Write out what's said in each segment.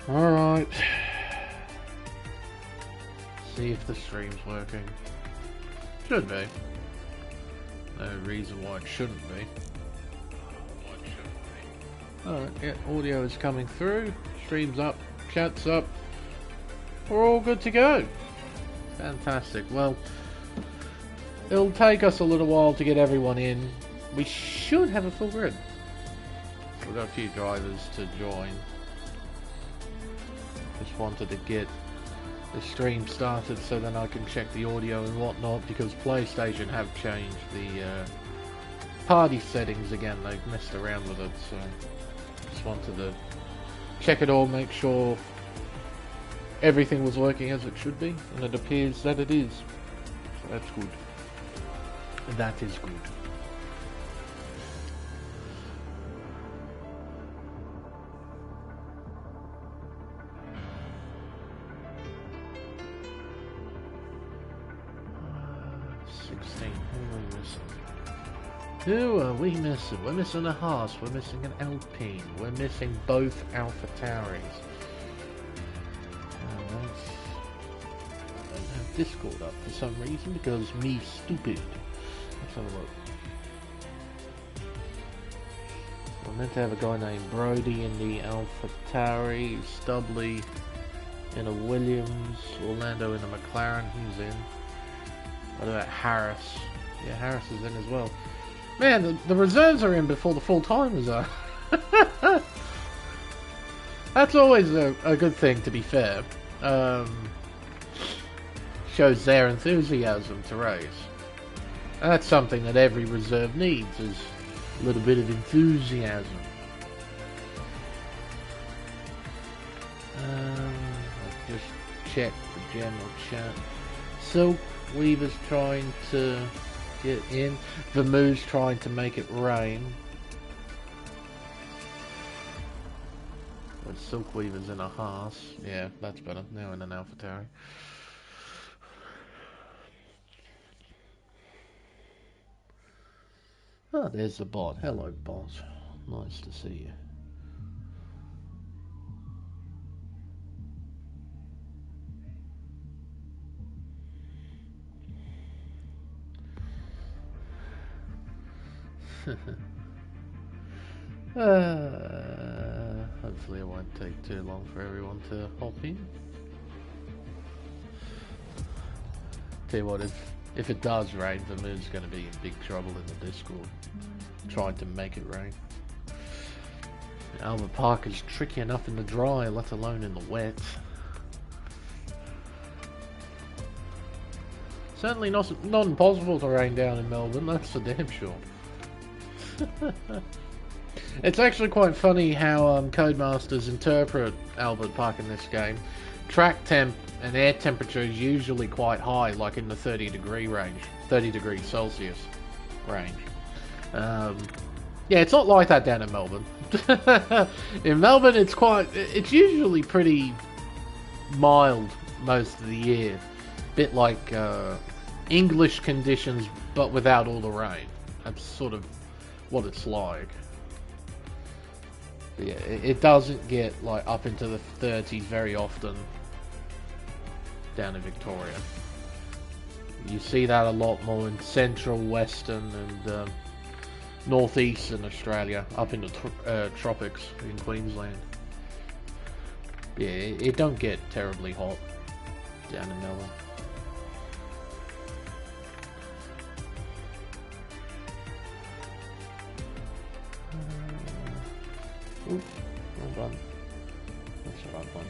Alright. See if the stream's working. Should be. No reason why it shouldn't be. Alright, yeah, audio is coming through. Stream's up, chat's up. We're all good to go. Fantastic. Well, it'll take us a little while to get everyone in. We should have a full grid. We've got a few drivers to join. Just wanted to get the stream started so then I can check the audio and whatnot, because PlayStation have changed the party settings again. They've messed around with it, so just wanted to check it all, make sure everything was working as it should be, and it appears that it is. So that's good. That is good. Who are we missing? We're missing a Haas, we're missing an Alpine, we're missing both Alpha Tauris. I don't have Discord up for some reason, because me stupid. Let's have a look. We're meant to have a guy named Brody in the Alpha Tauri, Stubley in a Williams, Orlando in a McLaren, he's in. What about Harris? Yeah, Harris is in as well. Man, the reserves are in before the full-timers are. That's always a good thing, to be fair. Shows their enthusiasm to race. And that's something that every reserve needs, is a little bit of enthusiasm. I'll just check the general chat. Silk Weaver's trying to get in. Vermouth's trying to make it rain. But Silkweaver's in a Haas. Yeah, that's better. Now in an AlphaTauri. Oh, there's the bot. Hello, bot. Nice to see you. Hopefully it won't take too long for everyone to hop in. Tell you what, if it does rain, the moon's going to be in big trouble in the Discord, trying to make it rain. Albert Park is tricky enough in the dry, let alone in the wet. Certainly not impossible to rain down in Melbourne, that's for damn sure. It's actually quite funny how Codemasters interpret Albert Park in this game. Track temp and air temperature is usually quite high, like in the 30-degree range, 30 degrees Celsius range. Yeah, it's not like that down in Melbourne. In Melbourne, it's usually pretty mild most of the year. Bit like English conditions, but without all the rain. That's sort of what it's like. But yeah, it doesn't get like up into the 30s very often down in Victoria. You see that a lot more in central, western and northeastern Australia, up in the tropics in Queensland. But yeah, it don't get terribly hot down in Melbourne. Oop, wrong one. That's the right one.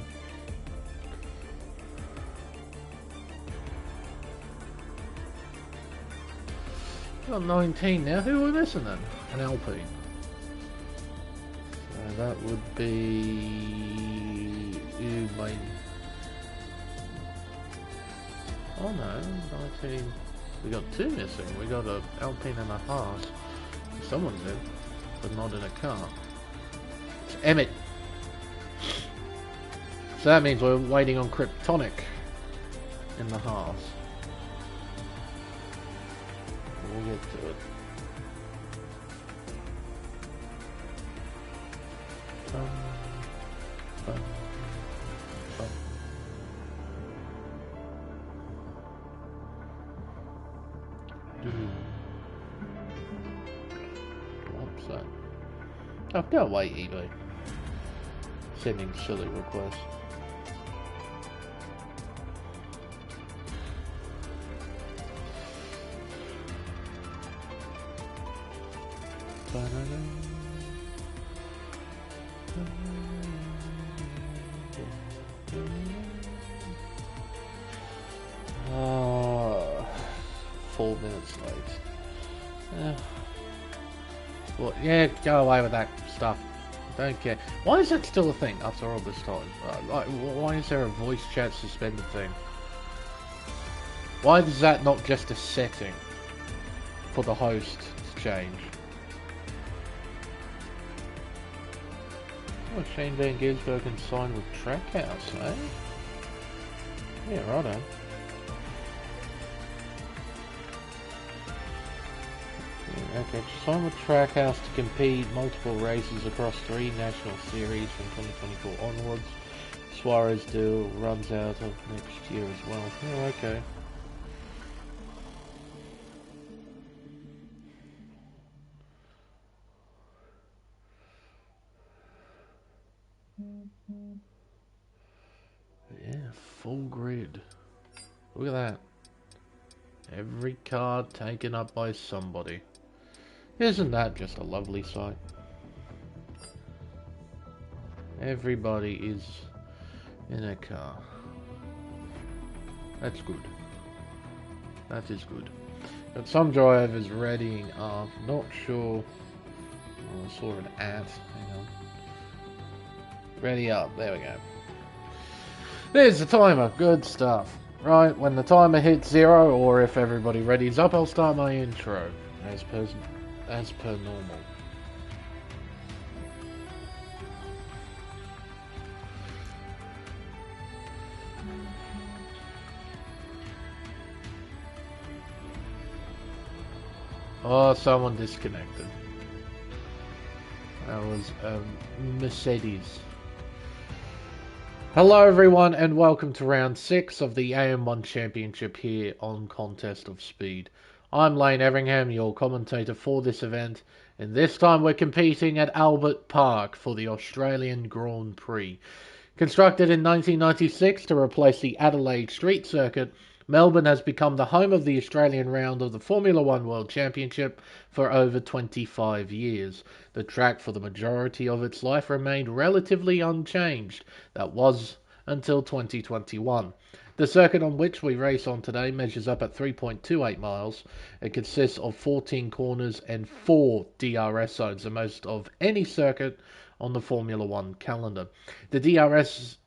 Got 19 now. Who are we missing then? An Alpine. So that would be... Main. Oh no, 19. We got two missing. We got an Alpine and a Haas. Someone's in, but not in a car. Emmett. So that means we're waiting on Kryptonic in the Haas. We'll get to it. What's that? Oh, go away, eBay. Sending silly requests. Oh, 4 minutes late. Well, yeah, go away with that stuff. Don't care. Why is that still a thing after all this time? Why is there a voice chat suspended thing? Why is that not just a setting for the host to change? Oh, Shane Van Gisbergen signed with Trackhouse, eh? Yeah, righto. Okay, signed with Trackhouse to compete multiple races across 3 national series from 2024 onwards. Suarez deal runs out of next year as well. Oh, okay. Yeah, full grid. Look at that. Every card taken up by somebody. Isn't that just a lovely sight? Everybody is in a car. That's good. That is good. But some drivers readying up. Not sure. Oh, I saw an ad. Hang on. Ready up. There we go. There's the timer. Good stuff. Right, when the timer hits 0, or if everybody readies up, I'll start my intro. As per normal. Oh, someone disconnected. That was Mercedes. Hello everyone and welcome to round 6 of the AM1 Championship here on Contest of Speed. I'm Lane Everingham, your commentator for this event, and this time we're competing at Albert Park for the Australian Grand Prix. Constructed in 1996 to replace the Adelaide Street Circuit, Melbourne has become the home of the Australian round of the Formula One World Championship for over 25 years. The track for the majority of its life remained relatively unchanged. That was until 2021. The circuit on which we race on today measures up at 3.28 miles. It consists of 14 corners and 4 DRS zones, the most of any circuit on the Formula One calendar. The DRS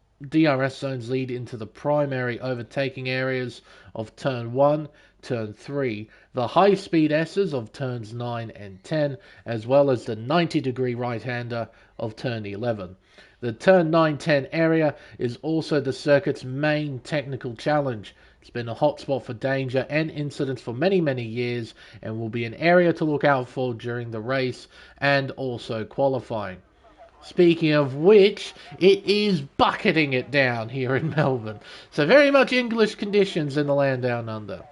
zones lead into the primary overtaking areas of Turn 1, Turn 3, the high-speed S's of Turns 9 and 10, as well as the 90-degree right-hander of Turn 11. The Turn 9-10 area is also the circuit's main technical challenge. It's been a hotspot for danger and incidents for many, many years, and will be an area to look out for during the race and also qualifying. Speaking of which, it is bucketing it down here in Melbourne. So very much English conditions in the land down under.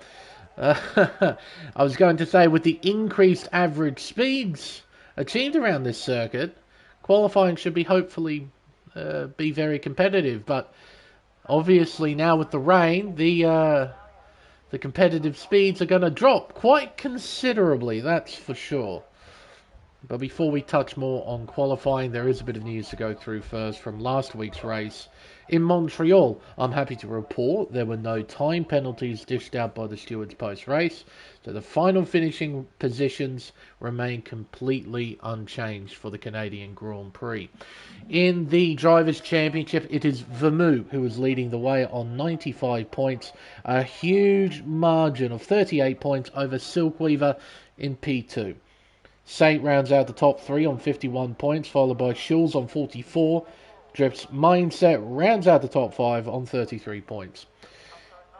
I was going to say, with the increased average speeds achieved around this circuit, qualifying should be hopefully be very competitive. But obviously now with the rain, the competitive speeds are going to drop quite considerably, that's for sure. But before we touch more on qualifying, there is a bit of news to go through first from last week's race. In Montreal, I'm happy to report there were no time penalties dished out by the stewards post-race, so the final finishing positions remain completely unchanged for the Canadian Grand Prix. In the Drivers' Championship, it is Vermeulen who is leading the way on 95 points, a huge margin of 38 points over Silkweaver in P2. Saint rounds out the top 3 on 51 points, followed by Schulz on 44. Drift's Mindset rounds out the top 5 on 33 points.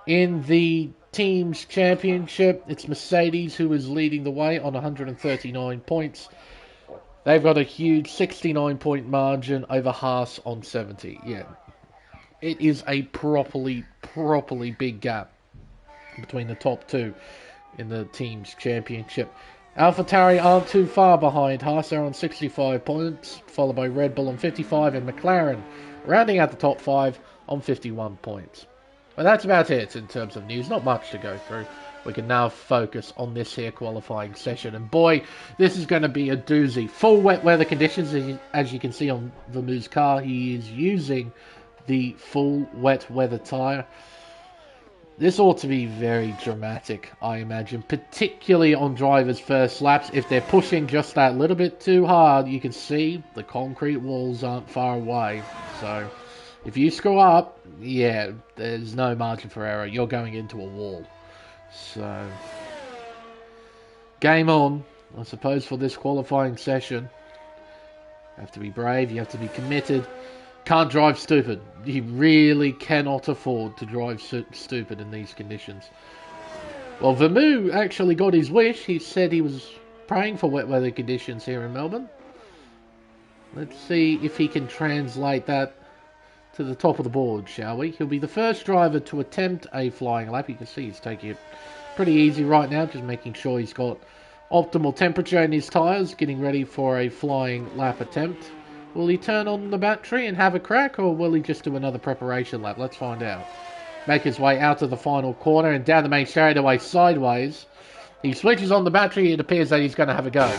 In the Teams Championship, it's Mercedes who is leading the way on 139 points. They've got a huge 69-point margin over Haas on 70. Yeah, it is a properly big gap between the top 2. in the team's championship. AlphaTauri aren't too far behind Haas. They're on 65 points, followed by Red Bull on 55 and McLaren rounding out the top 5 on 51 points. Well, that's about it in terms of news. Not much to go through. We can now focus on this here qualifying session. And boy, this is going to be a doozy. Full wet weather conditions, as you can see on Vermeux's car. He is using the full wet weather tyre. This ought to be very dramatic, I imagine, particularly on drivers' first laps. If they're pushing just that little bit too hard, you can see the concrete walls aren't far away. So if you screw up, yeah, there's no margin for error. You're going into a wall. So, game on, I suppose, for this qualifying session. You have to be brave, you have to be committed. Can't drive stupid. You really cannot afford to drive stupid in these conditions. Well, Vermeuxx actually got his wish. He said he was praying for wet weather conditions here in Melbourne. Let's see if he can translate that to the top of the board, shall we? He'll be the first driver to attempt a flying lap. You can see he's taking it pretty easy right now, just making sure he's got optimal temperature in his tyres, getting ready for a flying lap attempt. Will he turn on the battery and have a crack, or will he just do another preparation lap? Let's find out. Make his way out of the final corner and down the main straightaway sideways. He switches on the battery. It appears that he's going to have a go.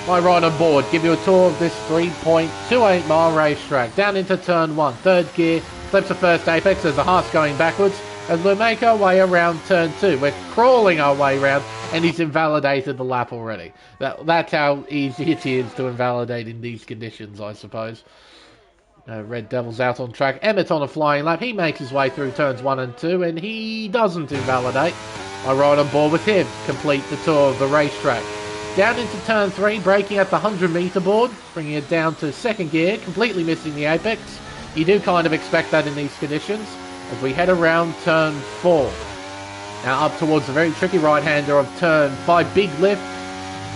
My ride on board, give you a tour of this 3.28 mile racetrack. Down into turn 1, third gear, flips the first apex as the Haas going backwards, as we make our way around turn 2. We're crawling our way around, and he's invalidated the lap already. That's how easy it is to invalidate in these conditions, I suppose. Red Devil's out on track. Emmett on a flying lap. He makes his way through turns 1 and 2, and he doesn't invalidate. I ride on board with him, complete the tour of the racetrack. Down into turn 3, braking at the 100 metre board, bringing it down to second gear, completely missing the apex. You do kind of expect that in these conditions, as we head around turn 4. Now up towards the very tricky right-hander of turn 5, big lift,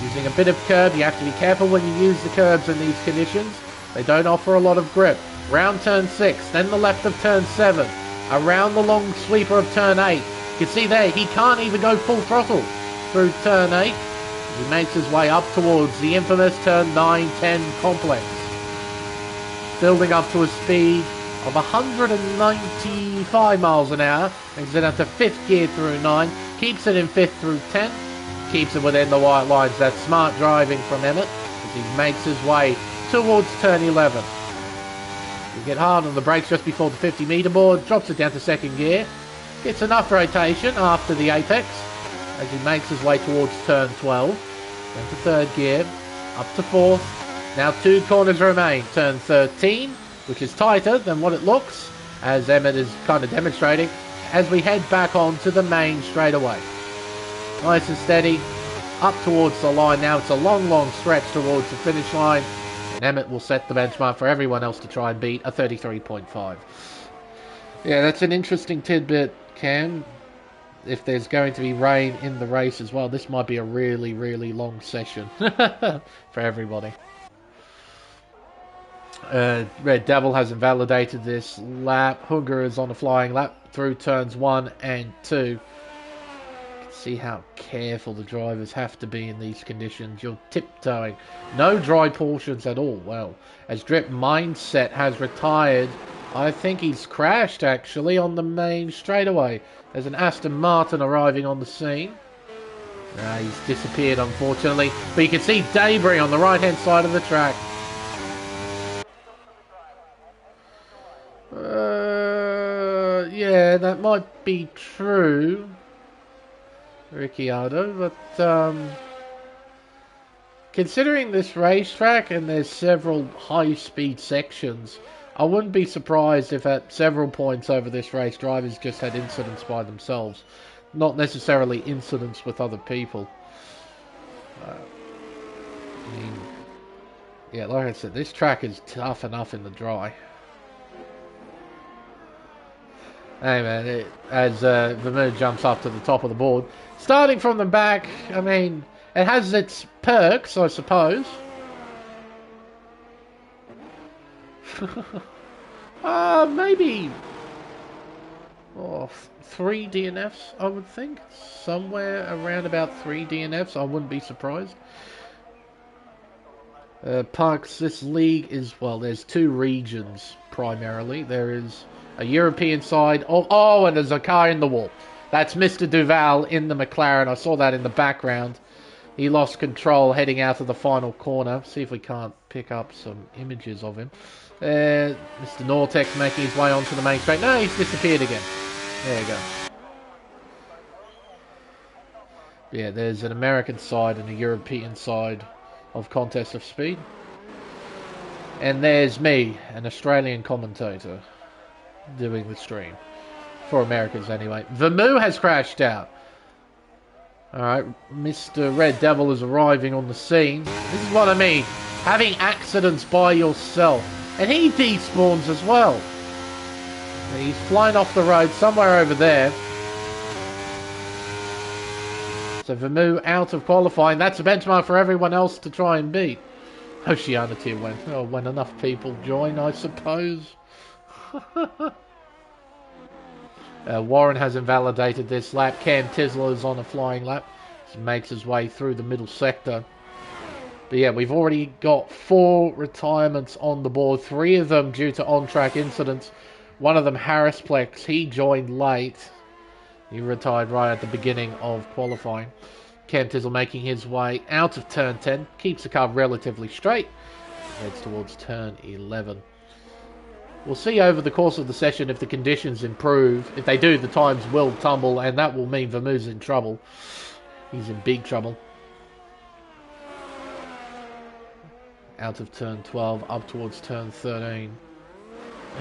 using a bit of curb. You have to be careful when you use the curbs in these conditions. They don't offer a lot of grip. Round turn 6, then the left of turn 7, around the long sweeper of turn 8. You can see there, he can't even go full throttle through turn 8. He makes his way up towards the infamous turn 9-10 complex. Building up to a speed of 195 miles an hour. Brings it up to 5th gear through 9. Keeps it in 5th through 10. Keeps it within the white lines. That's smart driving from Emmett as he makes his way towards turn 11. We get hard on the brakes just before the 50 metre board. Drops it down to second gear. Gets enough rotation after the apex as he makes his way towards turn 12. Then to third gear, up to 4th. Now 2 corners remain. Turn 13, which is tighter than what it looks, as Emmett is kind of demonstrating, as we head back onto the main straightaway. Nice and steady, up towards the line. Now it's a long, long stretch towards the finish line, and Emmett will set the benchmark for everyone else to try and beat, a 33.5. Yeah, that's an interesting tidbit, Cam. If there's going to be rain in the race as well, this might be a really, really long session for everybody. Red Devil has invalidated this lap. Hooger is on a flying lap through turns 1 and 2. You can see how careful the drivers have to be in these conditions. You're tiptoeing. No dry portions at all. Well, as Drip Mindset has retired, I think he's crashed actually on the main straightaway. There's an Aston Martin arriving on the scene. He's disappeared unfortunately, but you can see debris on the right hand side of the track. Yeah, that might be true, Ricciardo, but considering this racetrack and there's several high-speed sections, I wouldn't be surprised if at several points over this race drivers just had incidents by themselves, not necessarily incidents with other people. I mean, yeah, like I said, this track is tough enough in the dry. Hey man, as Vermeuxx jumps up to the top of the board, starting from the back, I mean, it has its perks, I suppose. Oh, 3 DNFs, I would think. Somewhere around about 3 DNFs, I wouldn't be surprised. Parks, this league is, well, there's 2 regions primarily. There is a European side. Oh, and there's a car in the wall. That's Mr. Duval in the McLaren. I saw that in the background. He lost control heading out of the final corner. See if we can't pick up some images of him. Mr. Nortek making his way onto the main straight. No, he's disappeared again. There you go. Yeah, there's an American side and a European side of Contest of Speed. And there's me, an Australian commentator, doing the stream. For Americans anyway. Vermoo has crashed out. Alright, Mr. Red Devil is arriving on the scene. This is what I mean. Having accidents by yourself. And he despawns as well. He's flying off the road somewhere over there. So Vermoo out of qualifying. That's a benchmark for everyone else to try and beat. Oceanity went. Oh, when enough people join, I suppose. Warren has invalidated this lap. Cam Tisler is on a flying lap. He makes his way through the middle sector. But yeah, we've already got 4 retirements on the board. 3 of them due to on-track incidents. One of them, Harrisplex, he joined late. He retired right at the beginning of qualifying. Cam Tisler making his way out of turn 10. Keeps the car relatively straight. Heads towards turn 11. We'll see over the course of the session if the conditions improve. If they do, the times will tumble, and that will mean Vermoo's in trouble. He's in big trouble. Out of turn 12, up towards turn 13.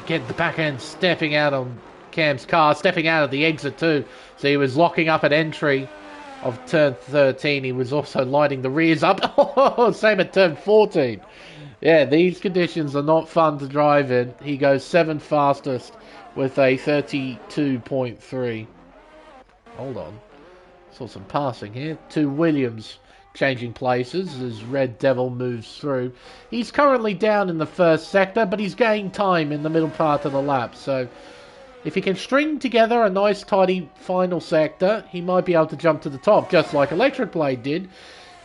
Again, the back end stepping out on Cam's car, stepping out of the exit too. So he was locking up at entry of turn 13. He was also lighting the rears up. Same at turn 14. Yeah, these conditions are not fun to drive in. He goes 7th fastest with a 32.3. Hold on. Saw some passing here. 2 Williams changing places as Red Devil moves through. He's currently down in the first sector, but he's gained time in the middle part of the lap. So if he can string together a nice tidy final sector, he might be able to jump to the top, just like Electric Blade did.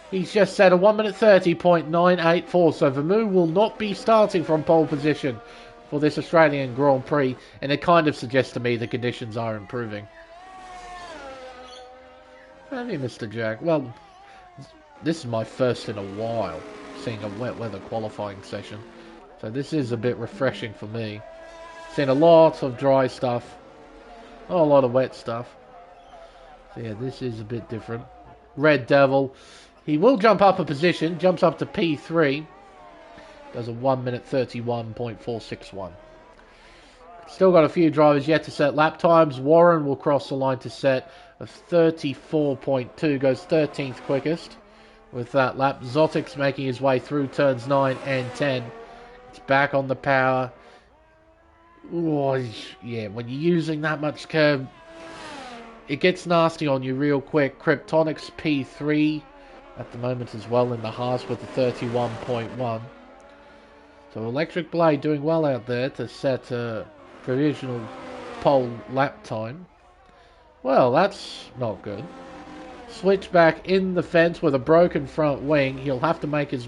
He's just set a 1 minute 30.984, so Vermoo will not be starting from pole position for this Australian Grand Prix, and it kind of suggests to me the conditions are improving. Hey, Mr. Jack. Well, this is my first in a while seeing a wet weather qualifying session, so this is a bit refreshing for me. Seen a lot of dry stuff, not a lot of wet stuff. So yeah, this is a bit different. Red Devil. He will jump up a position, jumps up to P3. Does a 1 minute 31.461. Still got a few drivers yet to set lap times. Warren will cross the line to set a 34.2, goes 13th quickest with that lap. Zotic's making his way through turns 9 and 10. It's back on the power. Oh, yeah, when you're using that much curb, it gets nasty on you real quick. Kryptonic's P3 at the moment as well in the Haas with the 31.1. So Electric Blade doing well out there to set a provisional pole lap time. Well, that's not good. Switchback in the fence with a broken front wing. He'll have to make his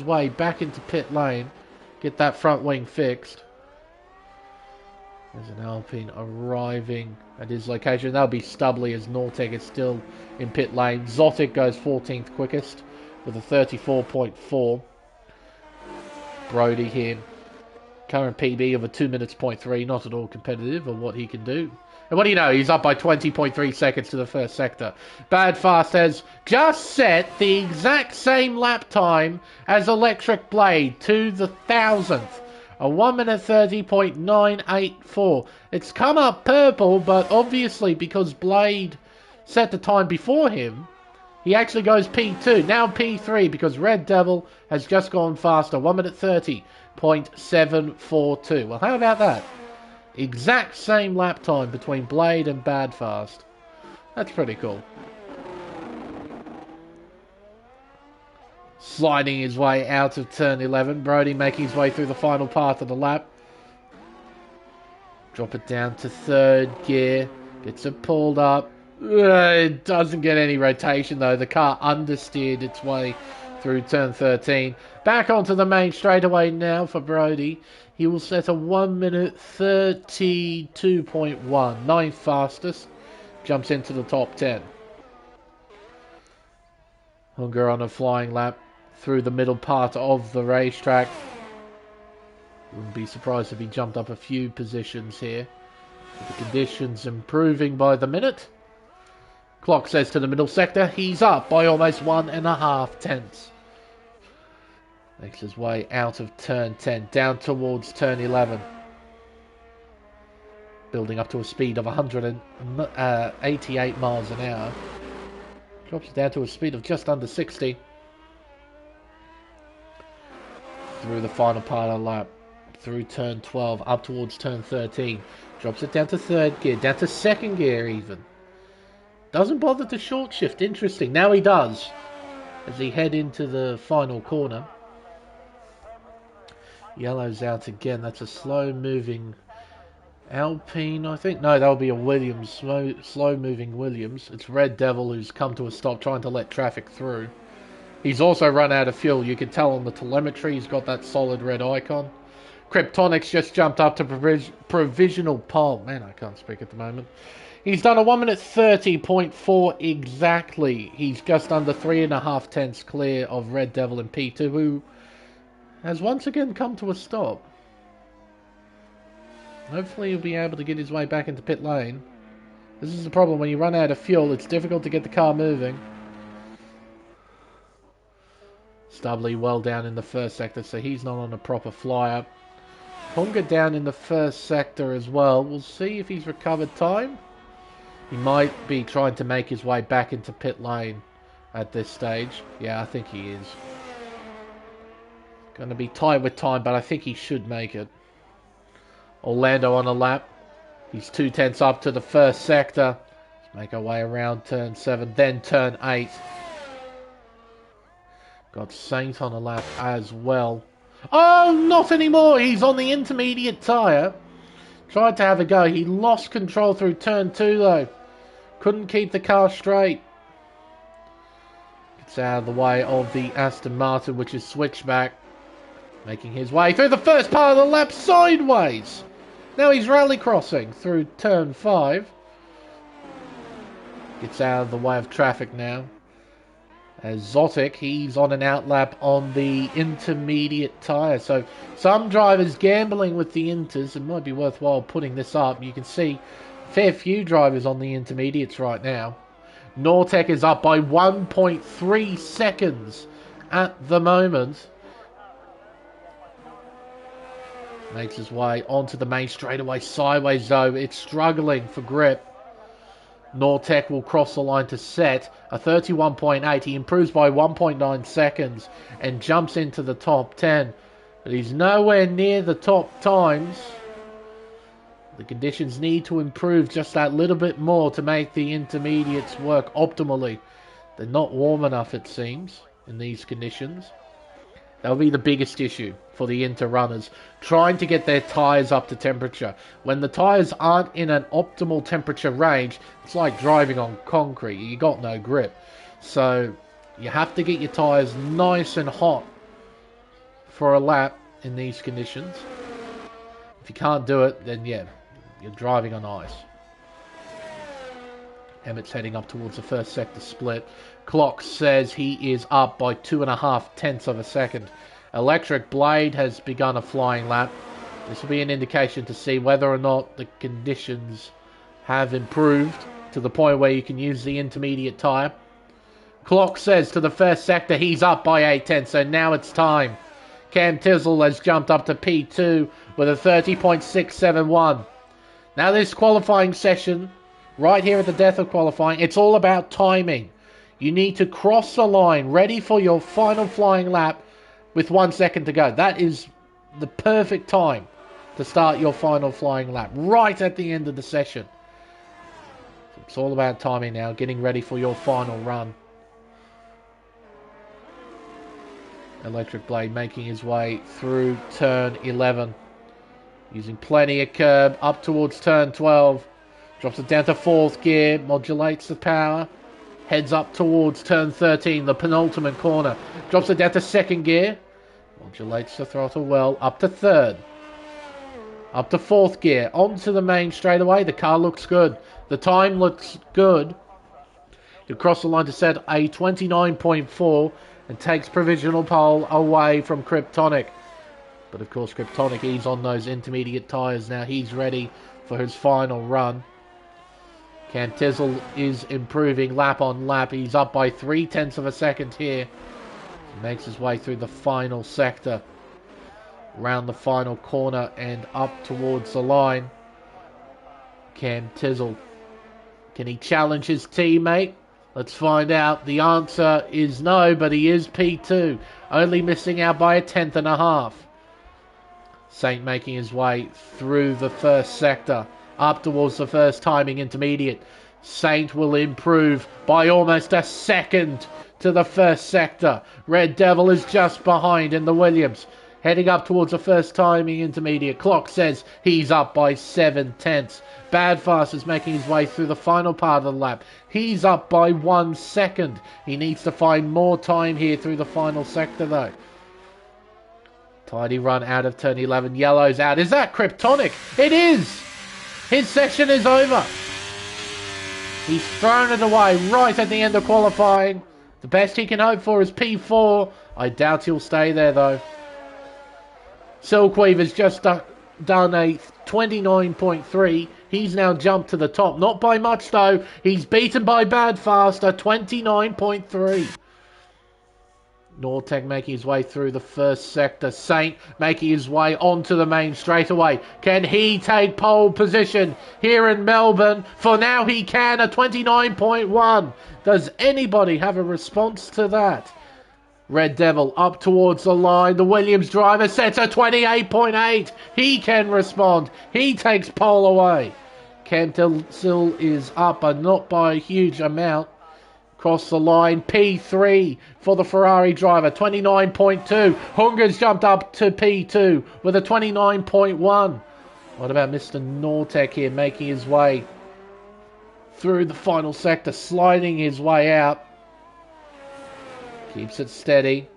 way back into pit lane. Get that front wing fixed. There's an Alpine arriving at his location. That'll be Stubley as Nortek is still in pit lane. Zotic goes 14th quickest with a 34.4. Brody here. Current PB of a 2 minutes point 3. Not at all competitive of what he can do. And what do you know? He's up by 20.3 seconds to the first sector. Bad Fast has just set the exact same lap time as Electric Blade to the 1000th. A 1 minute 30.984. It's come up purple, but obviously because Blade set the time before him, he actually goes P2. Now P3 because Red Devil has just gone faster. 1 minute 30.742. Well, how about that? Exact same lap time between Blade and Bad Fast. That's pretty cool. Sliding his way out of turn 11. Brody making his way through the final part of the lap. Drop it down to third gear. Gets it pulled up. It doesn't get any rotation though. The car understeered its way through turn 13. Back onto the main straightaway now for Brody. He will set a 1 minute 32.1. Ninth fastest. Jumps into the top 10. Hunger on a flying lap through the middle part of the racetrack. Wouldn't be surprised if he jumped up a few positions here. The conditions improving by the minute. Clock says to the middle sector, he's up by almost 1.5 tenths. Makes his way out of turn 10, down towards turn 11. Building up to a speed of 188 miles an hour. Drops down to a speed of just under 60. Through the final part of the lap. Through turn 12, up towards turn 13. Drops it down to third gear, down to second gear even. Doesn't bother to short shift, interesting. Now he does, as he head into the final corner. Yellow's out again, that's a slow moving Alpine, I think. No, that'll be a Williams, slow moving Williams. It's Red Devil who's come to a stop trying to let traffic through. He's also run out of fuel, you can tell on the telemetry, he's got that solid red icon. Kryptonic's just jumped up to provisional pole. Man, I can't speak at the moment. He's done a 1 minute 30.4 exactly. He's just under 3.5 tenths clear of Red Devil in P2, who has once again come to a stop. Hopefully he'll be able to get his way back into pit lane. This is the problem, when you run out of fuel, it's difficult to get the car moving. Stubley well down in the first sector, so he's not on a proper fly-up. Hunger down in the first sector as well. We'll see if he's recovered time. He might be trying to make his way back into pit lane at this stage. Yeah, I think he is. Going to be tight with time, but I think he should make it. Orlando on a lap. He's 2 tenths up to the first sector. Let's make our way around turn 7, then turn 8. Got Saint on a lap as well. Oh, not anymore. He's on the intermediate tyre. Tried to have a go. He lost control through turn 2 though. Couldn't keep the car straight. Gets out of the way of the Aston Martin, which is switchback. Making his way through the first part of the lap sideways. Now he's rally crossing through turn 5. Gets out of the way of traffic now. As Zotic, he's on an outlap on the intermediate tyre. So some drivers gambling with the inters. It might be worthwhile putting this up. You can see a fair few drivers on the intermediates right now. Nortec is up by 1.3 seconds at the moment. Makes his way onto the main straightaway sideways though. It's struggling for grip. Nortec will cross the line to set a 31.8. He improves by 1.9 seconds and jumps into the top 10. But he's nowhere near the top times. The conditions need to improve just that little bit more to make the intermediates work optimally. They're not warm enough, it seems, in these conditions. That'll be the biggest issue for the inter runners, trying to get their tyres up to temperature. When the tyres aren't in an optimal temperature range, it's like driving on concrete. You got no grip. So you have to get your tyres nice and hot for a lap in these conditions. If you can't do it, then yeah, you're driving on ice. Emmett's heading up towards the first sector split. Clock says he is up by 2.5 tenths of a second. Electric Blade has begun a flying lap. This will be an indication to see whether or not the conditions have improved to the point where you can use the intermediate tyre. Clock says to the first sector he's up by 8 tenths, so now it's time. Cam Tizzle has jumped up to P2 with a 30.671. Now this qualifying session, right here at the death of qualifying, it's all about timing. You need to cross the line, ready for your final flying lap with 1 second to go. That is the perfect time to start your final flying lap, right at the end of the session. It's all about timing now, getting ready for your final run. Electric Blade making his way through turn 11. Using plenty of curb up towards turn 12. Drops it down to 4th gear. Modulates the power. Heads up towards turn 13, the penultimate corner. Drops it down to 2nd gear. Modulates the throttle well. Up to 3rd. Up to 4th gear. Onto the main straightaway. The car looks good. The time looks good. He'll cross the line to set a 29.4 and takes provisional pole away from Kryptonic. But of course, Kryptonic, he's on those intermediate tyres now. He's ready for his final run. Cam Tizzle is improving lap on lap. He's up by 0.3 of a second here. He makes his way through the final sector. Round the final corner and up towards the line. Cam Tizzle. Can he challenge his teammate? Let's find out. The answer is no, but he is P2. Only missing out by 1/10.5. Saint making his way through the first sector. Up towards the first timing intermediate. Saint will improve by almost a second to the first sector. Red Devil is just behind in the Williams. Heading up towards the first timing intermediate. Clock says he's up by 0.7. Badfast is making his way through the final part of the lap. He's up by 1 second. He needs to find more time here through the final sector though. Tidy run out of turn 11. Yellow's out. Is that Kryptonic? It is! His session is over. He's thrown it away right at the end of qualifying. The best he can hope for is P4. I doubt he'll stay there though. Silkweaver's just done a 29.3. He's now jumped to the top. Not by much though. He's beaten by Badfast, a 29.3. Nortec making his way through the first sector. Saint making his way onto the main straightaway. Can he take pole position here in Melbourne? For now he can, a 29.1. Does anybody have a response to that? Red Devil up towards the line. The Williams driver sets a 28.8. He can respond. He takes pole away. Cam Tizzle is up, but not by a huge amount. Cross the line. P3 for the Ferrari driver. 29.2. Hunger's jumped up to P2 with a 29.1. What about Mr. Nortec here making his way through the final sector, sliding his way out. Keeps it steady.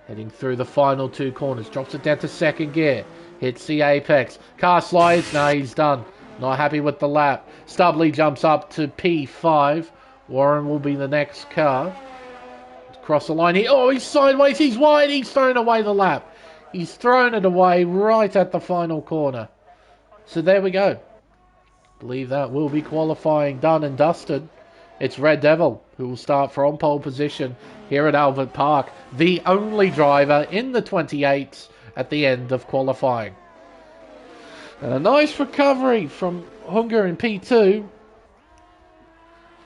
Heading through the final 2 corners. Drops it down to 2nd gear. Hits the apex. Car slides. No, he's done. Not happy with the lap. Stubley jumps up to P5. Warren will be the next car. Cross the line here. Oh, he's sideways. He's wide. He's thrown away the lap. He's thrown it away right at the final corner. So there we go. Believe that will be qualifying done and dusted. It's Red Devil who will start from pole position here at Albert Park. The only driver in the 28s at the end of qualifying. And a nice recovery from Hunger in P2.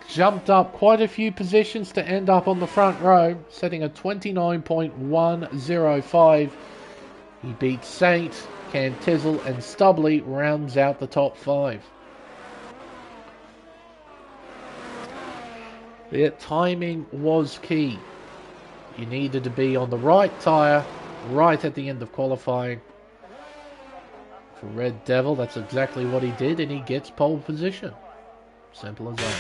Jumped up quite a few positions to end up on the front row, setting a 29.105. He beats Saint, Cam Tizzle and Stubley rounds out the top 5. Yeah, timing was key. You needed to be on the right tyre right at the end of qualifying. For Red Devil, that's exactly what he did, and he gets pole position. Simple as that.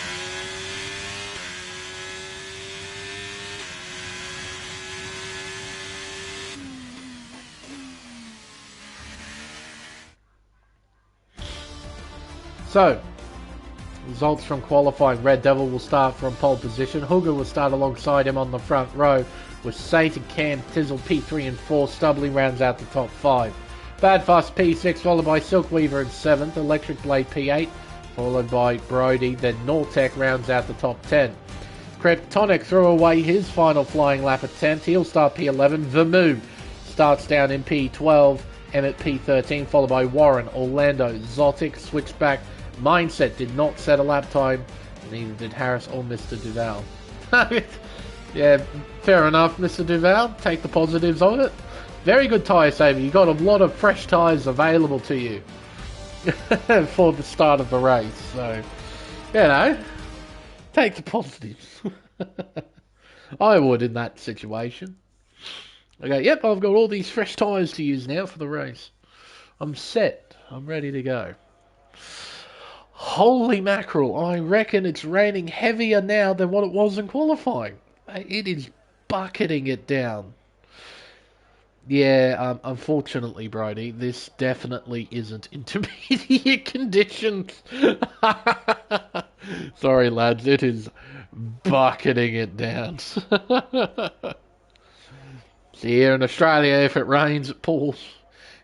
So, results from qualifying. Red Devil will start from pole position. Hooger will start alongside him on the front row, with Saint and Cam Tizzle P3 and 4. Stubley rounds out the top 5. Badfast P6, followed by Silkweaver in 7th. Electric Blade P8, followed by Brody. Then Nortec rounds out the top 10. Kryptonic threw away his final flying lap at 10th. He'll start P11. Vermoo starts down in P12. Emmett P13, followed by Warren, Orlando, Zotic, Switchback. Mindset did not set a lap time, neither did Harris or Mr. Duval. Yeah, fair enough, Mr. Duval. Take the positives of it. Very good tyre saver. You got a lot of fresh tyres available to you for the start of the race. So, you know, take the positives. I would in that situation. Okay, yep, I've got all these fresh tyres to use now for the race. I'm set. I'm ready to go. Holy mackerel, I reckon it's raining heavier now than what it was in qualifying. It is bucketing it down. Yeah, unfortunately, Brody, this definitely isn't intermediate conditions. Sorry, lads, it is bucketing it down. See, here in Australia, if it rains, it pours.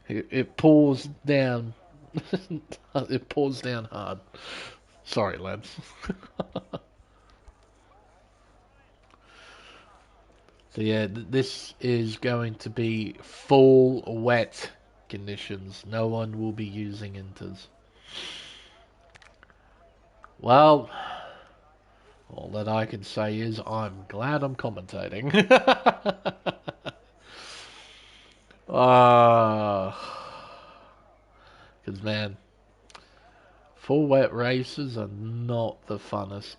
It pours down. It pours down hard. Sorry, lads. So yeah, this is going to be full wet conditions. No one will be using inters. Well, all that I can say is I'm glad I'm commentating. Because man, full wet races are not the funnest.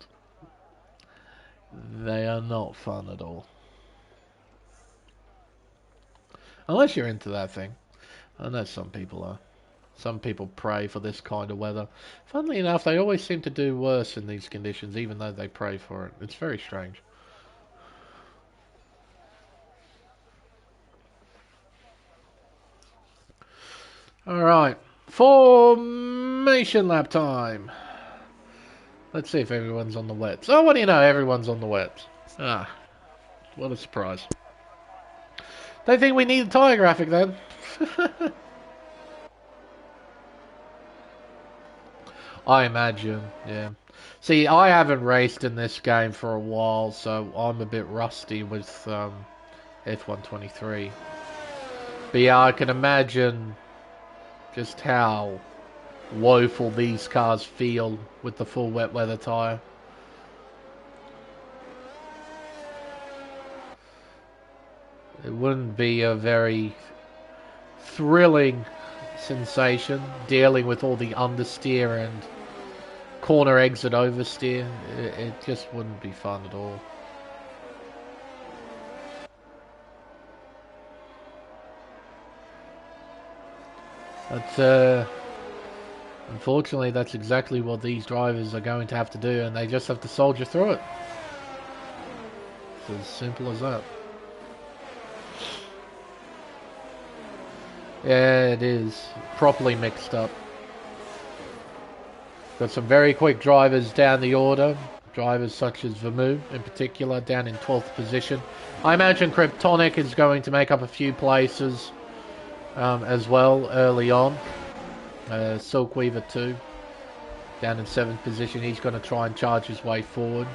They are not fun at all. Unless you're into that thing. I know some people are. Some people pray for this kind of weather. Funnily enough, they always seem to do worse in these conditions, even though they pray for it. It's very strange. Alright. Formation lap time. Let's see if everyone's on the wets. Oh, what do you know? Everyone's on the wets. Ah, what a surprise. Don't think we need a tyre graphic then. I imagine, yeah. See, I haven't raced in this game for a while, so I'm a bit rusty with F123. But yeah, I can imagine just how woeful these cars feel with the full wet weather tyre. It wouldn't be a very thrilling sensation dealing with all the understeer and corner exit oversteer. It just wouldn't be fun at all. But unfortunately, that's exactly what these drivers are going to have to do, and they just have to soldier through it. It's as simple as that. Yeah, it is properly mixed up. Got some very quick drivers down the order. Drivers such as Vermu, in particular, down in 12th position. I imagine Kryptonic is going to make up a few places as well early on. Silkweaver too, down in 7th position. He's going to try and charge his way forward.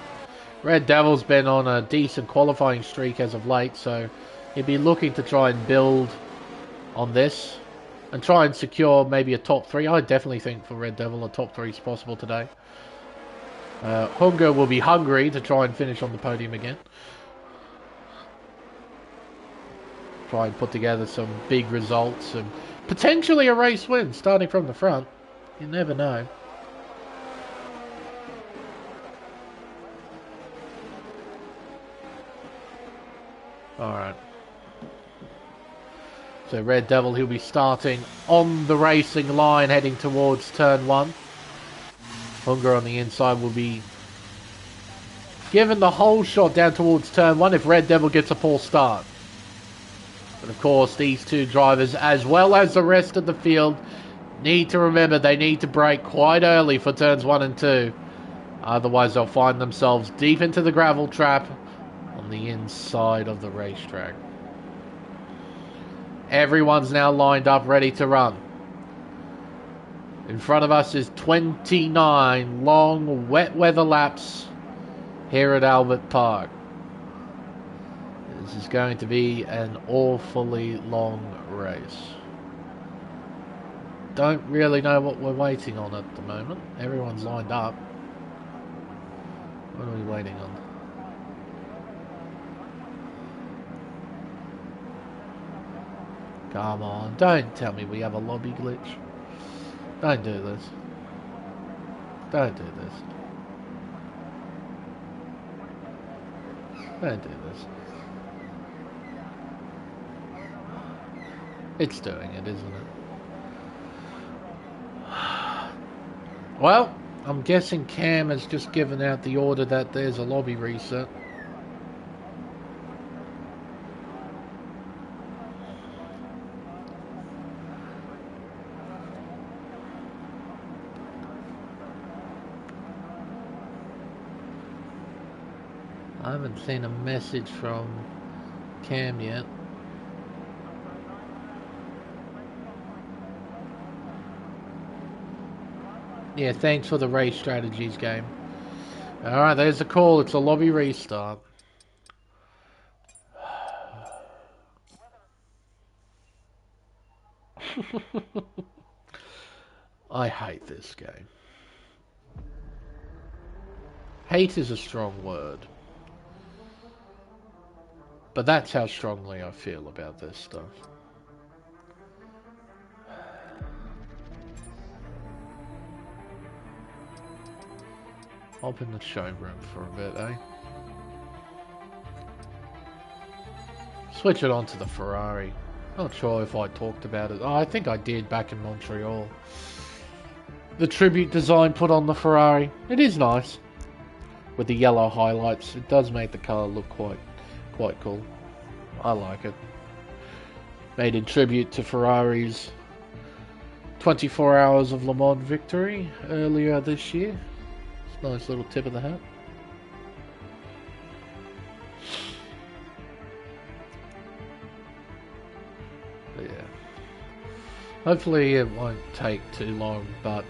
Red Devil's been on a decent qualifying streak as of late, so he'd be looking to try and build on this and try and secure maybe a top 3. I definitely think for Red Devil a top 3 is possible today. Hunger will be hungry to try and finish on the podium again. Try and put together some big results and potentially a race win starting from the front. You never know. Alright. So Red Devil, he'll be starting on the racing line heading towards turn 1. Hunger on the inside will be given the whole shot down towards turn 1 if Red Devil gets a false start. But of course, these two drivers, as well as the rest of the field, need to remember they need to brake quite early for turns 1 and 2. Otherwise, they'll find themselves deep into the gravel trap on the inside of the racetrack. Everyone's now lined up, ready to run. In front of us is 29 long, wet weather laps here at Albert Park. This is going to be an awfully long race. Don't really know what we're waiting on at the moment. Everyone's lined up. What are we waiting on? Come on, don't tell me we have a lobby glitch. Don't do this. Don't do this. Don't do this. It's doing it, isn't it? Well, I'm guessing Cam has just given out the order that there's a lobby reset. I haven't seen a message from Cam yet. Yeah, thanks for the race strategies game. Alright, there's the call. It's a lobby restart. I hate this game. Hate is a strong word. But that's how strongly I feel about this stuff. Hop in the showroom for a bit, eh? Switch it on to the Ferrari. Not sure if I talked about it. Oh, I think I did back in Montreal. The tribute design put on the Ferrari. It is nice. With the yellow highlights. It does make the car look quite cool. I like it. Made in tribute to Ferrari's 24 Hours of Le Mans victory earlier this year. It's a nice little tip of the hat. But yeah. Hopefully it won't take too long, but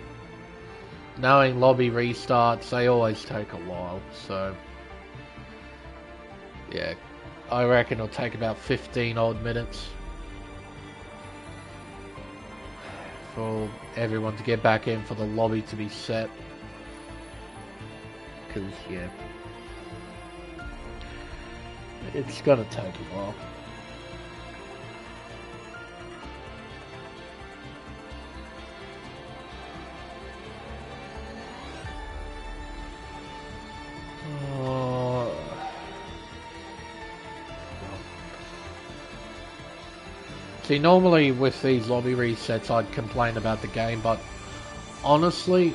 knowing lobby restarts, they always take a while, so yeah, I reckon it'll take about 15 odd minutes for everyone to get back in, for the lobby to be set, because yeah, it's gonna take a while. See, normally with these lobby resets I'd complain about the game, but honestly,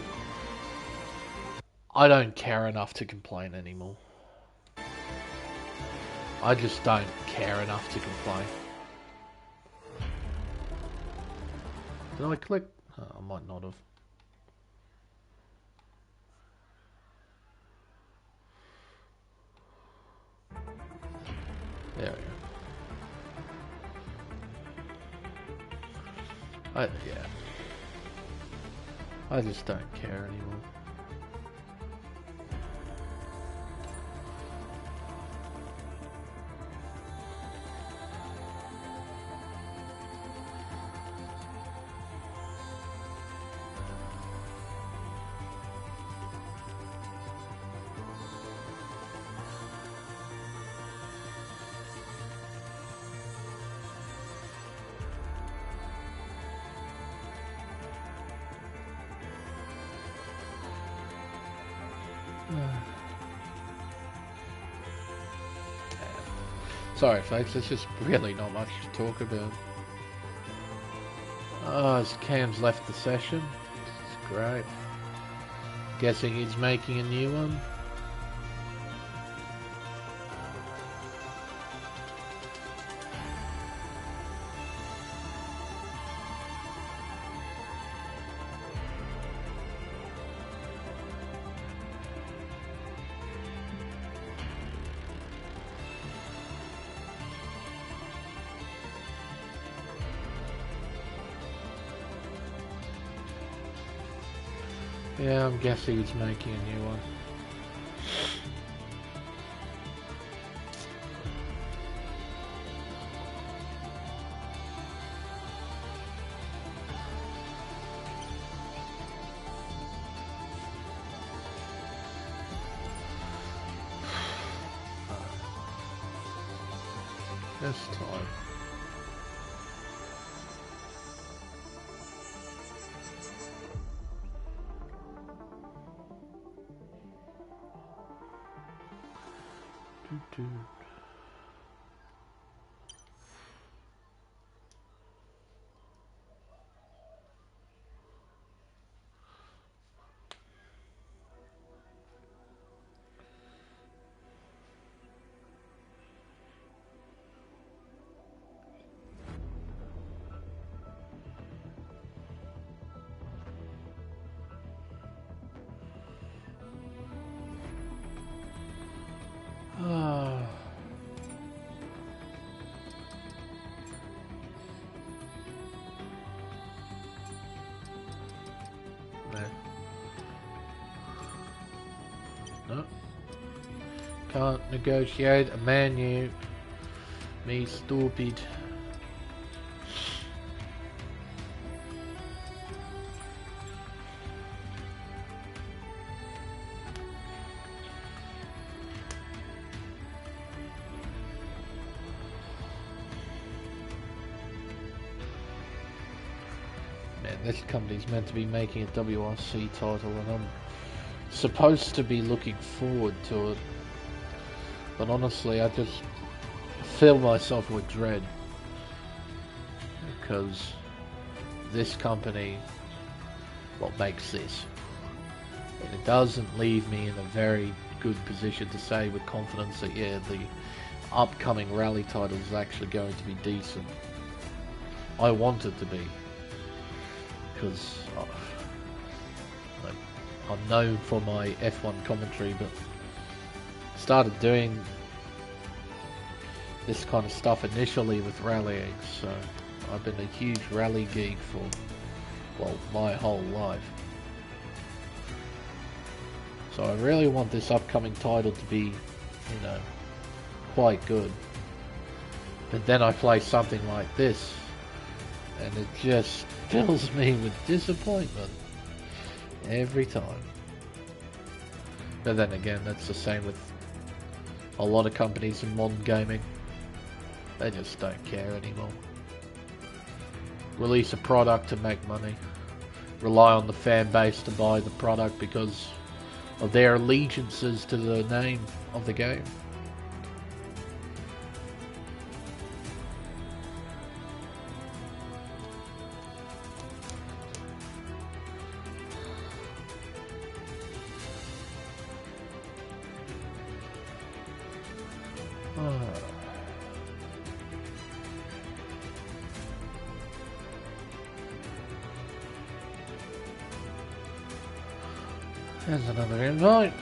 I don't care enough to complain anymore. I just don't care enough to complain. Did I click? Oh, I might not have. There we go. Yeah. I just don't care anymore. Sorry folks, there's just really not much to talk about. Oh, Cam's left the session. It's great. Guessing he's making a new one. Yeah, I'm guessing he's making a new one. This time. Doo-doo. Can't negotiate a menu. Me stupid. Man, this company's meant to be making a WRC title and I'm supposed to be looking forward to it. But honestly, I just fill myself with dread. Because this company, well, makes this. And it doesn't leave me in a very good position to say with confidence that, yeah, the upcoming rally title is actually going to be decent. I want it to be. Because I'm known for my F1 commentary, but started doing this kind of stuff initially with rallying, so I've been a huge rally geek for, well, my whole life. So I really want this upcoming title to be, you know, quite good. But then I play something like this, and it just fills me with disappointment every time. But then again, that's the same with a lot of companies in modern gaming. They just don't care anymore. Release a product to make money. Rely on the fan base to buy the product because of their allegiances to the name of the game. There's another invite.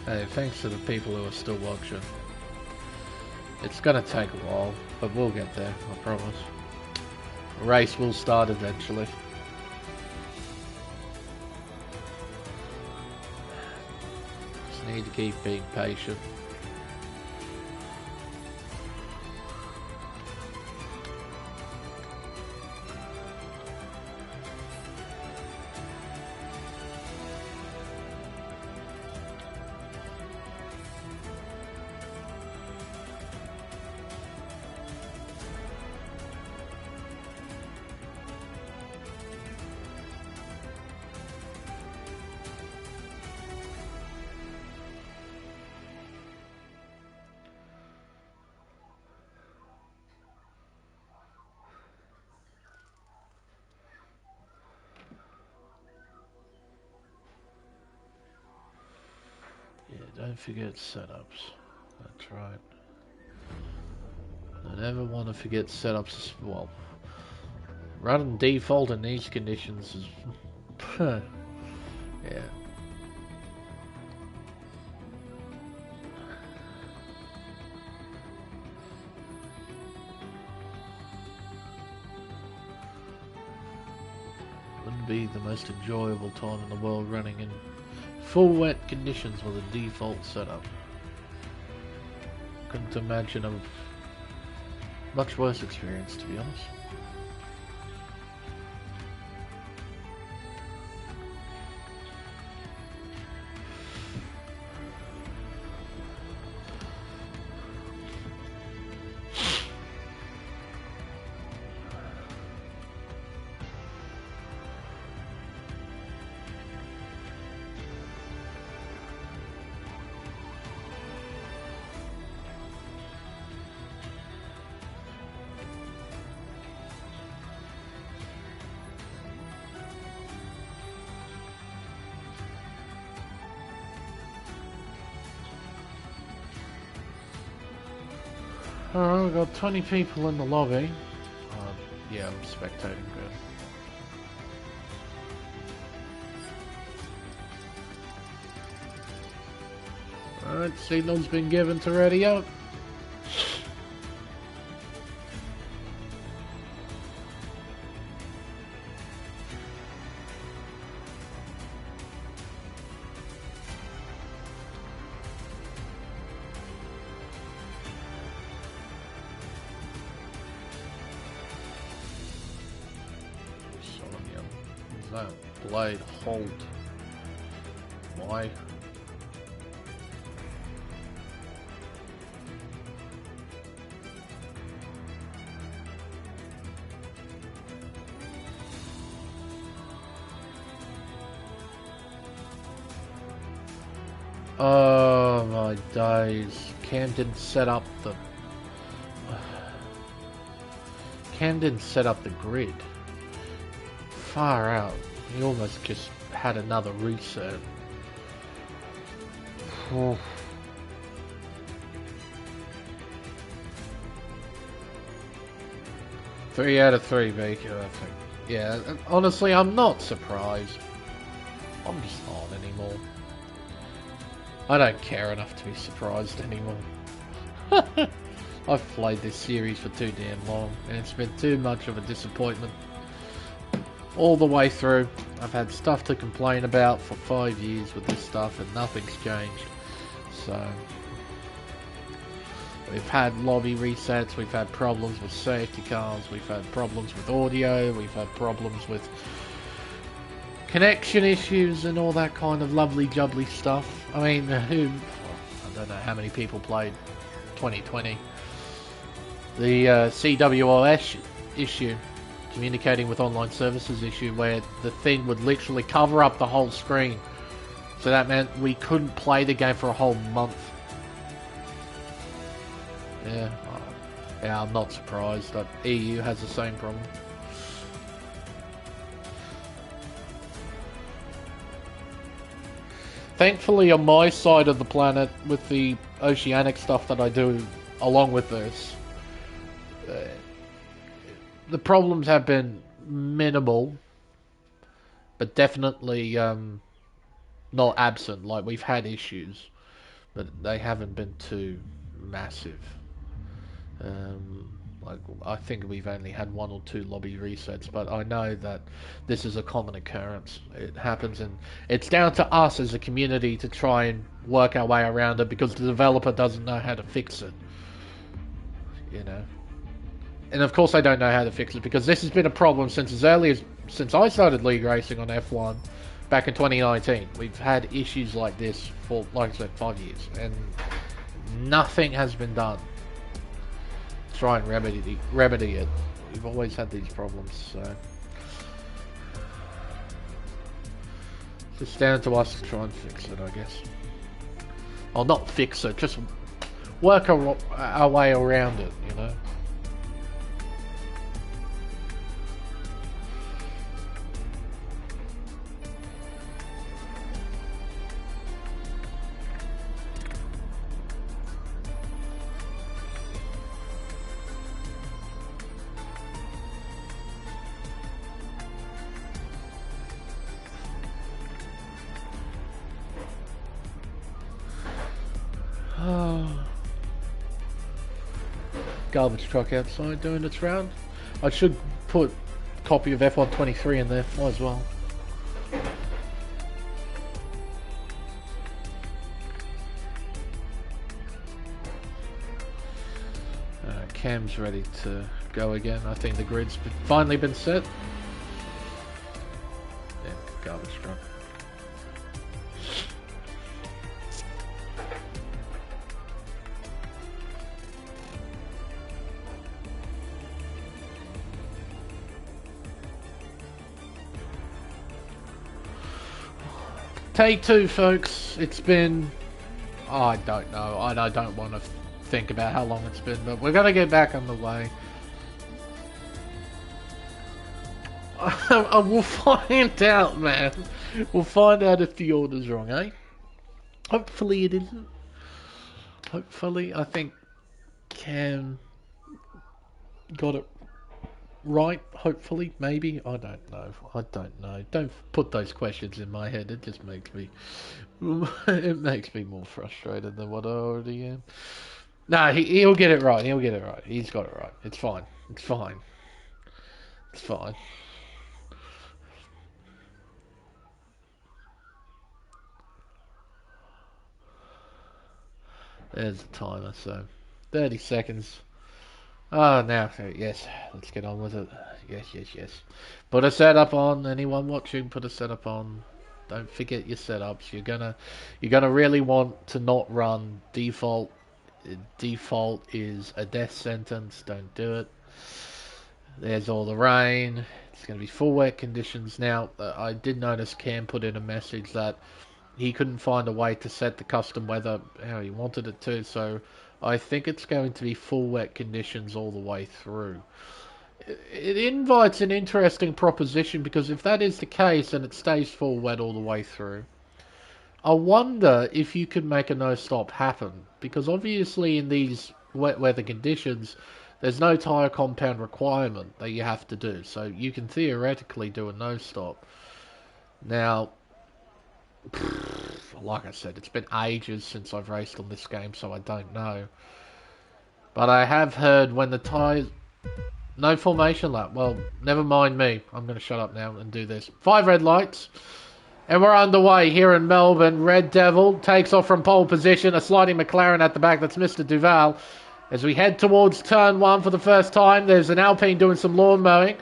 Hey, thanks to the people who are still watching. It's gonna take a while, but we'll get there, I promise. The race will start eventually. Just need to keep being patient. Don't forget setups. That's right. Don't ever want to forget setups. Well, running default in these conditions is... yeah. Wouldn't be the most enjoyable time in the world running in full wet conditions with a default setup. Couldn't imagine a much worse experience, to be honest. Alright, we've got 20 people in the lobby. Yeah, I'm spectating. Good. Alright, signal's been given to ready up. That blade hold. Why? Oh my days. Cam didn't set up the grid. Far out. He almost just had another reset. Oh. 3 out of 3, Baker, I think. Yeah, honestly, I'm not surprised. I'm just not anymore. I don't care enough to be surprised anymore. I've played this series for too damn long, and it's been too much of a disappointment. All the way through, I've had stuff to complain about for 5 years with this stuff, and nothing's changed. So, we've had lobby resets, we've had problems with safety cars, we've had problems with audio, we've had problems with connection issues and all that kind of lovely jubbly stuff. I mean, I don't know how many people played 2020. The CWOS issue, communicating with online services issue, where the thing would literally cover up the whole screen. So that meant we couldn't play the game for a whole month. Yeah, I'm not surprised that EU has the same problem. Thankfully, on my side of the planet, with the oceanic stuff that I do along with this, the problems have been minimal, but definitely not absent. Like, we've had issues, but they haven't been too massive. Like, I think we've only had 1 or 2 lobby resets, but I know that this is a common occurrence. It happens, and it's down to us as a community to try and work our way around it, because the developer doesn't know how to fix it. You know? And of course I don't know how to fix it, because this has been a problem since as early as since I started league racing on F1 back in 2019. We've had issues like this for, like I said, 5 years, and nothing has been done to try and remedy it. We've always had these problems, so it's down to us to try and fix it, I guess. Or not fix it, just work our way around it, you know. Garbage truck outside doing its round. I should put a copy of F1 23 in there as well. Cam's ready to go again. I think the grid's finally been set. Yeah, garbage truck. Take 2, folks. It's been... Oh, I don't know. I don't want to think about how long it's been, but we're going to get back on the way. We'll find out, man. We'll find out if the order's wrong, eh? Hopefully it isn't. Hopefully. I think Cam got it right, hopefully, maybe. I don't know. I don't know. Don't put those questions in my head. It just makes me it makes me more frustrated than what I already am. No, he'll get it right. He'll get it right. He's got it right. It's fine. It's fine. It's fine. There's the timer, so 30 seconds. Oh, now, yes, let's get on with it. Yes, yes, yes. Put a setup on. Anyone watching, put a setup on. Don't forget your setups. You're gonna really want to not run default. Default is a death sentence. Don't do it. There's all the rain. It's gonna be full wet conditions. Now, I did notice Cam put in a message that he couldn't find a way to set the custom weather how he wanted it to, so I think it's going to be full wet conditions all the way through. It invites an interesting proposition because if that is the case and it stays full wet all the way through, I wonder if you could make a no-stop happen, because obviously in these wet weather conditions there's no tyre compound requirement that you have to do, so you can theoretically do a no-stop. Now, like I said, it's been ages since I've raced on this game, so I don't know. But I have heard when the tyres... No formation lap. Well, never mind me. I'm going to shut up now and do this. 5 red lights. And we're underway here in Melbourne. Red Devil takes off from pole position. A sliding McLaren at the back. That's Mr. Duval. As we head towards turn 1 for the first time, there's an Alpine doing some lawn mowing.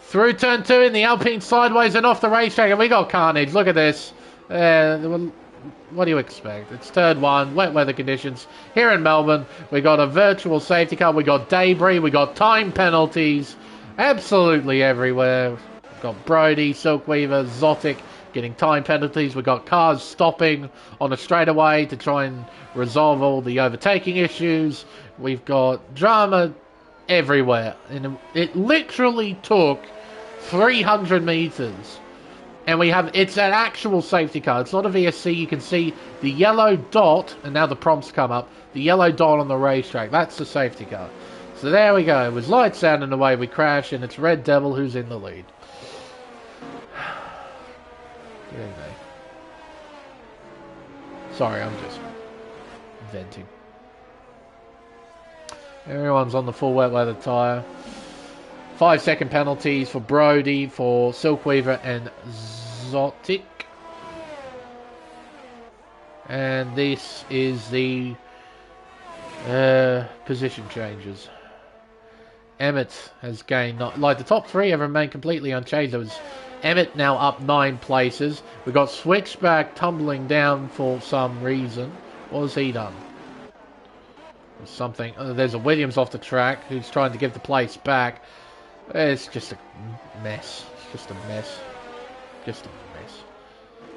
Through turn 2 in the Alpine sideways and off the racetrack. And we got carnage. Look at this. What do you expect? It's turn 1, wet weather conditions. Here in Melbourne, we got a virtual safety car. We got debris. We got time penalties. Absolutely everywhere. We've got Brody, Silkweaver, Zotic getting time penalties. We've got cars stopping on a straightaway to try and resolve all the overtaking issues. We've got drama everywhere. And it literally took 300 metres. And it's an actual safety car. It's not a VSC. You can see the yellow dot, and now the prompts come up. The yellow dot on the racetrack. That's the safety car. So there we go. It was lights out and away we crash, and it's Red Devil who's in the lead. Good evening. Sorry, I'm just venting. Everyone's on the full wet weather tyre. 5-second penalties for Brody, for Silkweaver and Zotic. And this is the position changes. Emmett has gained, like the top 3 have remained completely unchanged. There was Emmett now up 9 places. We got Switchback tumbling down for some reason. What has he done? Something. There's a Williams off the track who's trying to give the place back. It's just a mess. It's just a mess. Just a mess.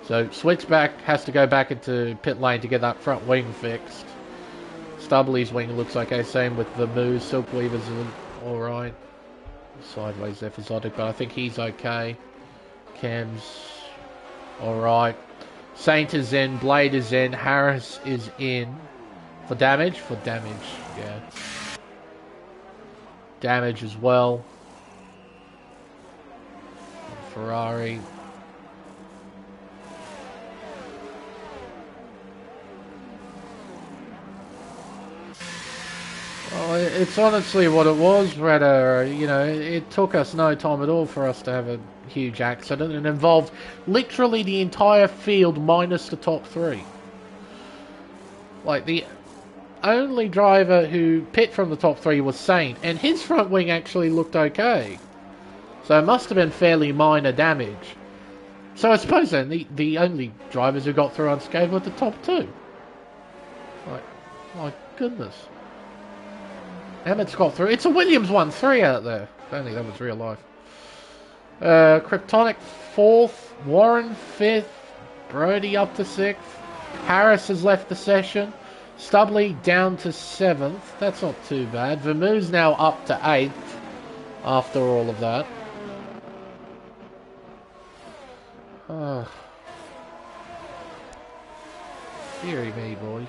So, Switchback has to go back into pit lane to get that front wing fixed. Stubbly's wing looks okay. Same with the Moose. Silkweaver's alright. Sideways there for Zotic, but I think he's okay. Cam's alright. Saint is in. Blade is in. Harris is in. For damage? For damage, yeah. Damage as well. Ferrari. Well, it's honestly what it was, Redder. You know, it took us no time at all for us to have a huge accident. It involved literally the entire field minus the top 3. Like, the only driver who pit from the top 3 was Saint, and his front wing actually looked okay. So it must have been fairly minor damage. So I suppose then the only drivers who got through unscathed were the top 2. Like, my goodness. Emmett's got through. It's a Williams 1-3 out there. If only that was real life. Kryptonic 4th. Warren 5th. Brody up to 6th. Harris has left the session. Stubbly down to 7th. That's not too bad. Vermou's now up to 8th after all of that. Deary me, boys.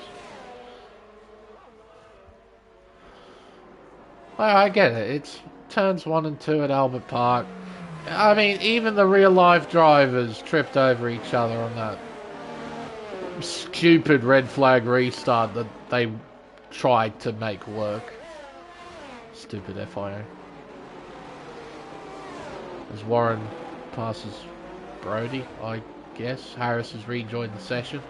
I get it. It's turns 1 and 2 at Albert Park. I mean, even the real life drivers tripped over each other on that stupid red flag restart that they tried to make work. Stupid FIA. As Warren passes Brody, I guess. Harris has rejoined the session.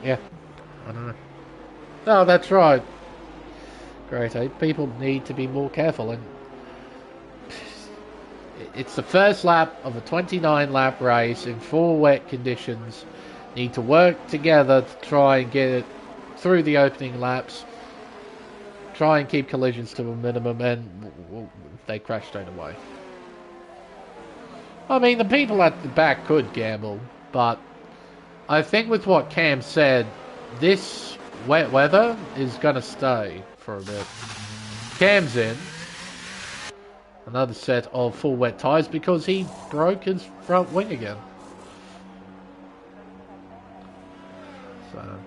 Yeah, I don't know. No, that's right. Great, eh? People need to be more careful, and it's the first lap of a 29 lap race in full wet conditions. Need to work together to try and get it through the opening laps. Try and keep collisions to a minimum, and they crash straight away. I mean, the people at the back could gamble, but I think with what Cam said, this wet weather is going to stay for a bit. Cam's in. Another set of full wet tyres because he broke his front wing again. So...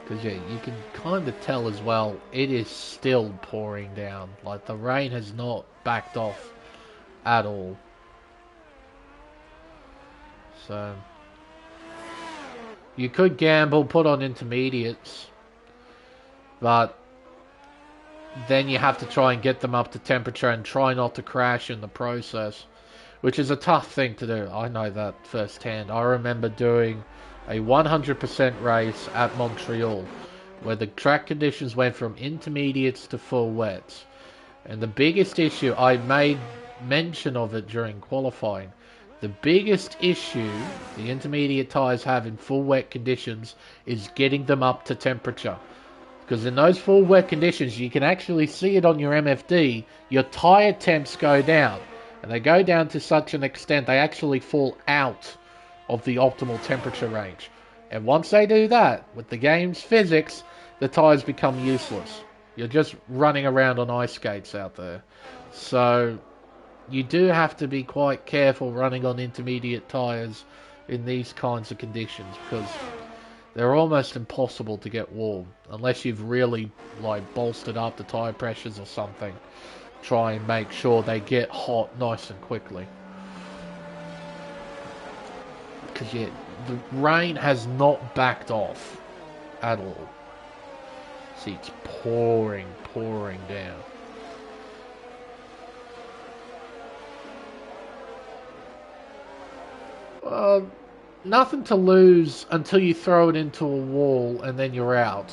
because, yeah, you can kind of tell as well, it is still pouring down. Like, the rain has not backed off at all. So, you could gamble, put on intermediates, but then you have to try and get them up to temperature and try not to crash in the process, which is a tough thing to do. I know that firsthand. I remember doing a 100% race at Montreal, where the track conditions went from intermediates to full wets. And the biggest issue, I made mention of it during qualifying, the biggest issue the intermediate tyres have in full wet conditions is getting them up to temperature. Because in those full wet conditions, you can actually see it on your MFD, your tyre temps go down. And they go down to such an extent they actually fall out of the optimal temperature range. And once they do that, with the game's physics, the tyres become useless. You're just running around on ice skates out there. So you do have to be quite careful running on intermediate tyres in these kinds of conditions, because they're almost impossible to get warm unless you've really like bolstered up the tyre pressures or something. Try and make sure they get hot nice and quickly. Because, yeah, the rain has not backed off at all. See, it's pouring down. Nothing to lose until you throw it into a wall and then you're out.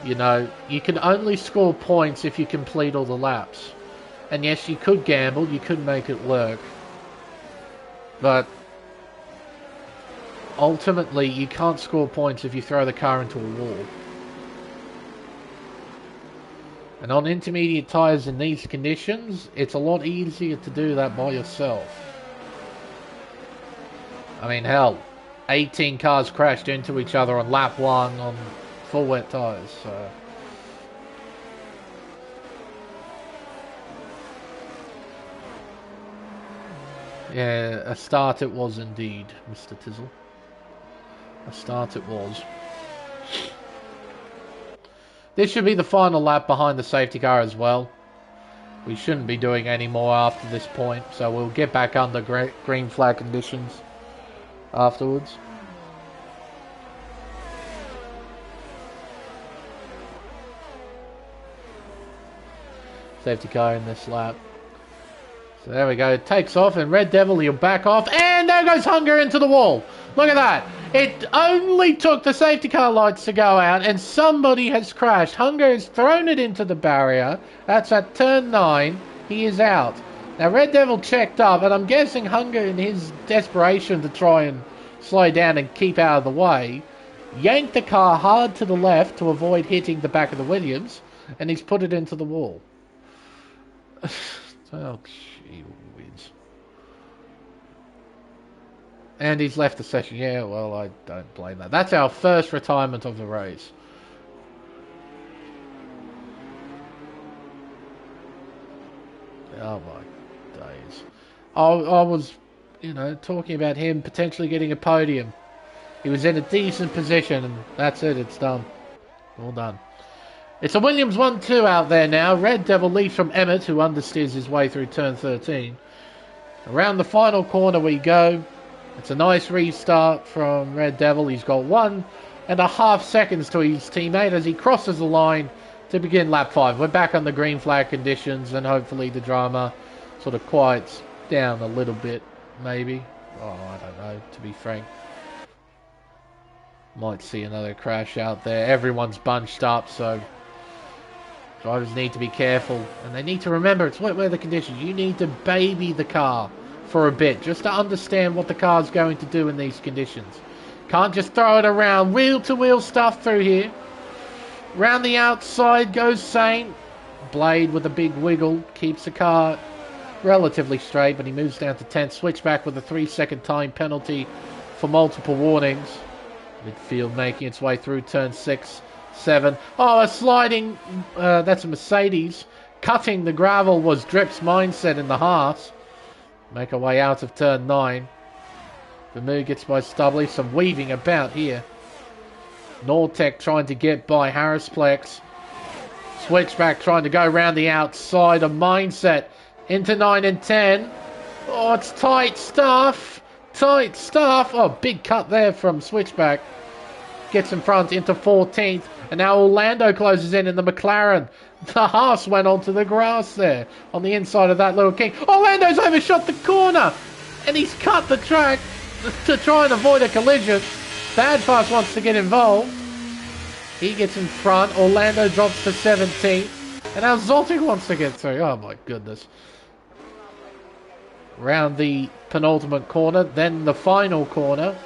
You know, you can only score points if you complete all the laps. And yes, you could gamble, you could make it work. But ultimately, you can't score points if you throw the car into a wall. And on intermediate tyres in these conditions, it's a lot easier to do that by yourself. I mean, hell, 18 cars crashed into each other on lap 1 on full wet tyres, so... yeah, a start it was indeed, Mr. Tizzle. A start it was. This should be the final lap behind the safety car as well. We shouldn't be doing any more after this point, so we'll get back under green flag conditions afterwards. Safety car in this lap. So there we go. It takes off, and Red Devil, he'll back off, and there goes Hunger into the wall. Look at that. It only took the safety car lights to go out, and somebody has crashed. Hunger has thrown it into the barrier. That's at turn 9. He is out. Now, Red Devil checked up, and I'm guessing Hunger, in his desperation to try and slow down and keep out of the way, yanked the car hard to the left to avoid hitting the back of the Williams, and he's put it into the wall. Oh, gee whiz. And he's left the session. Yeah, well, I don't blame that. That's our first retirement of the race. Oh, my days. I was you know, talking about him potentially getting a podium. He was in a decent position, and that's it. It's done. All done. It's a Williams 1-2 out there now. Red Devil leads from Emmett, who understeers his way through turn 13. Around the final corner we go. It's a nice restart from Red Devil. He's got 1.5 seconds to his teammate as he crosses the line to begin lap 5. We're back on the green flag conditions, and hopefully the drama sort of quiets down a little bit, maybe. Oh, I don't know, to be frank. Might see another crash out there. Everyone's bunched up, so drivers need to be careful. And they need to remember it's wet weather conditions. You need to baby the car for a bit, just to understand what the car's going to do in these conditions. Can't just throw it around. Wheel-to-wheel stuff through here. Round the outside goes Saint. Blade with a big wiggle. Keeps the car relatively straight, but he moves down to 10th. Switchback with a 3-second time penalty for multiple warnings. Midfield making its way through turn 6, 7. Oh, a sliding, that's a Mercedes. Cutting the gravel was Drip's mindset in the Haas. Make our way out of turn 9. Vermeer gets by Stubley. Some weaving about here. Nortec trying to get by Harrisplex. Switchback trying to go around the outside. A mindset into 9 and 10. Oh, it's tight stuff. Tight stuff. Oh, big cut there from Switchback. Gets in front into 14th. And now Orlando closes in the McLaren. The Haas went onto the grass there on the inside of that little king. Orlando's overshot the corner. And he's cut the track to try and avoid a collision. Bad Fast wants to get involved. He gets in front. Orlando drops to 17th. And now Zoltic wants to get through. Oh my goodness. Round the penultimate corner. Then the final corner.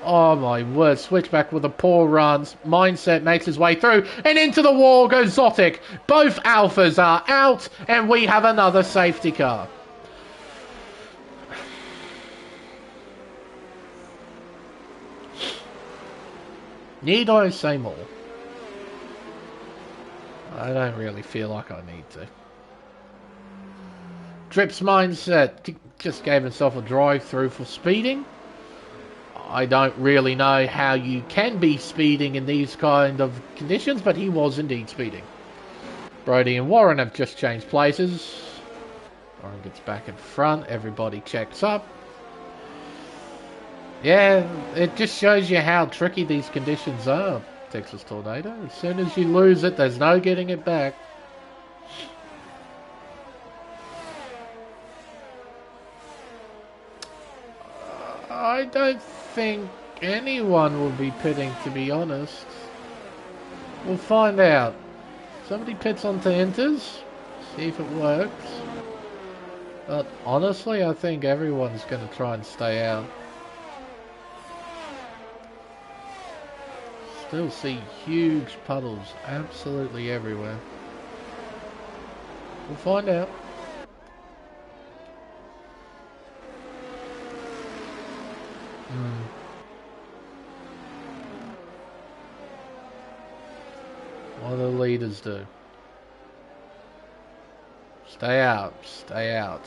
Oh my word. Switchback with a poor run. Mindset makes his way through. And into the wall goes Zoltic. Both Alphas are out. And we have another safety car. Need I say more? I don't really feel like I need to. Drip's mindset just gave himself a drive-through for speeding. I don't really know how you can be speeding in these kind of conditions, but he was indeed speeding. Brody and Warren have just changed places. Warren gets back in front. Everybody checks up. Yeah, it just shows you how tricky these conditions are, Texas Tornado. As soon as you lose it, there's no getting it back. I don't think anyone will be pitting, to be honest. We'll find out. Somebody pits onto Inters, see if it works. But honestly, I think everyone's going to try and stay out. Still see huge puddles absolutely everywhere. We'll find out. What do the leaders do? Stay out. Stay out.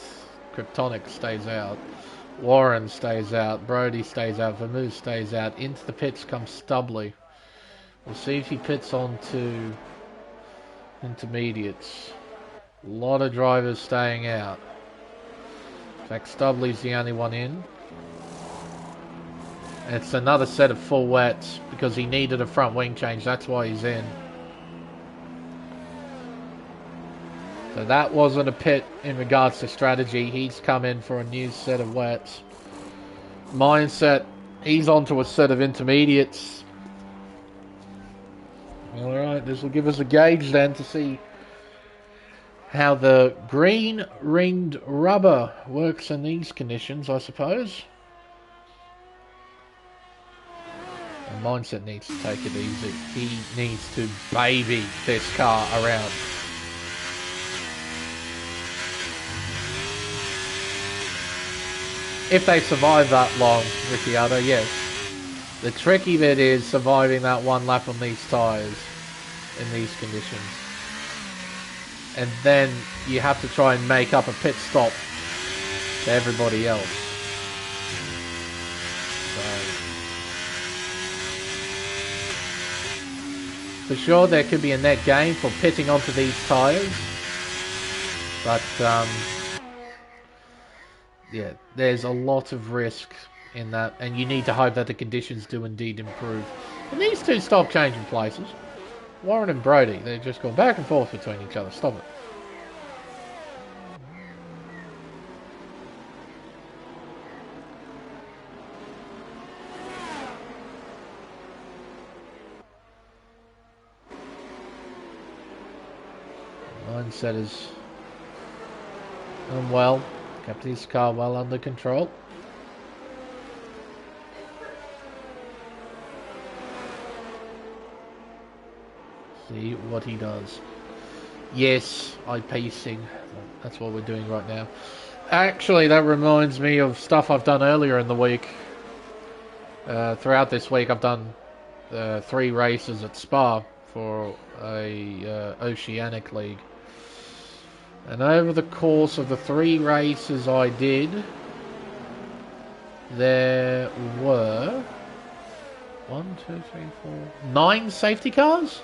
Kryptonic stays out. Warren stays out. Brody stays out. Vermouth stays out. Into the pits comes Stubley. We'll see if he pits onto intermediates. A lot of drivers staying out. In fact, Stubley's the only one in. It's another set of full wets because he needed a front wing change. That's why he's in. So that wasn't a pit in regards to strategy. He's come in for a new set of wets. Mindset, he's onto a set of intermediates. Alright, this will give us a gauge then to see how the green ringed rubber works in these conditions, I suppose. And Mindset needs to take it easy. He needs to baby this car around. If they survive that long, Ricciardo, yes. The tricky bit is surviving that one lap on these tyres in these conditions. And then you have to try and make up a pit stop to everybody else. For sure, there could be a net gain for pitting onto these tyres. But, yeah, there's a lot of risk in that. And you need to hope that the conditions do indeed improve. And these two stop changing places. Warren and Brody, they're just going back and forth between each other. Stop it. Mindset is done well. Kept his car well under control. See what he does. Yes, pacing. That's what we're doing right now. Actually, that reminds me of stuff I've done earlier in the week. Throughout this week, I've done 3 races at Spa for a Oceanic League. And over the course of the 3 races I did, there were 9 safety cars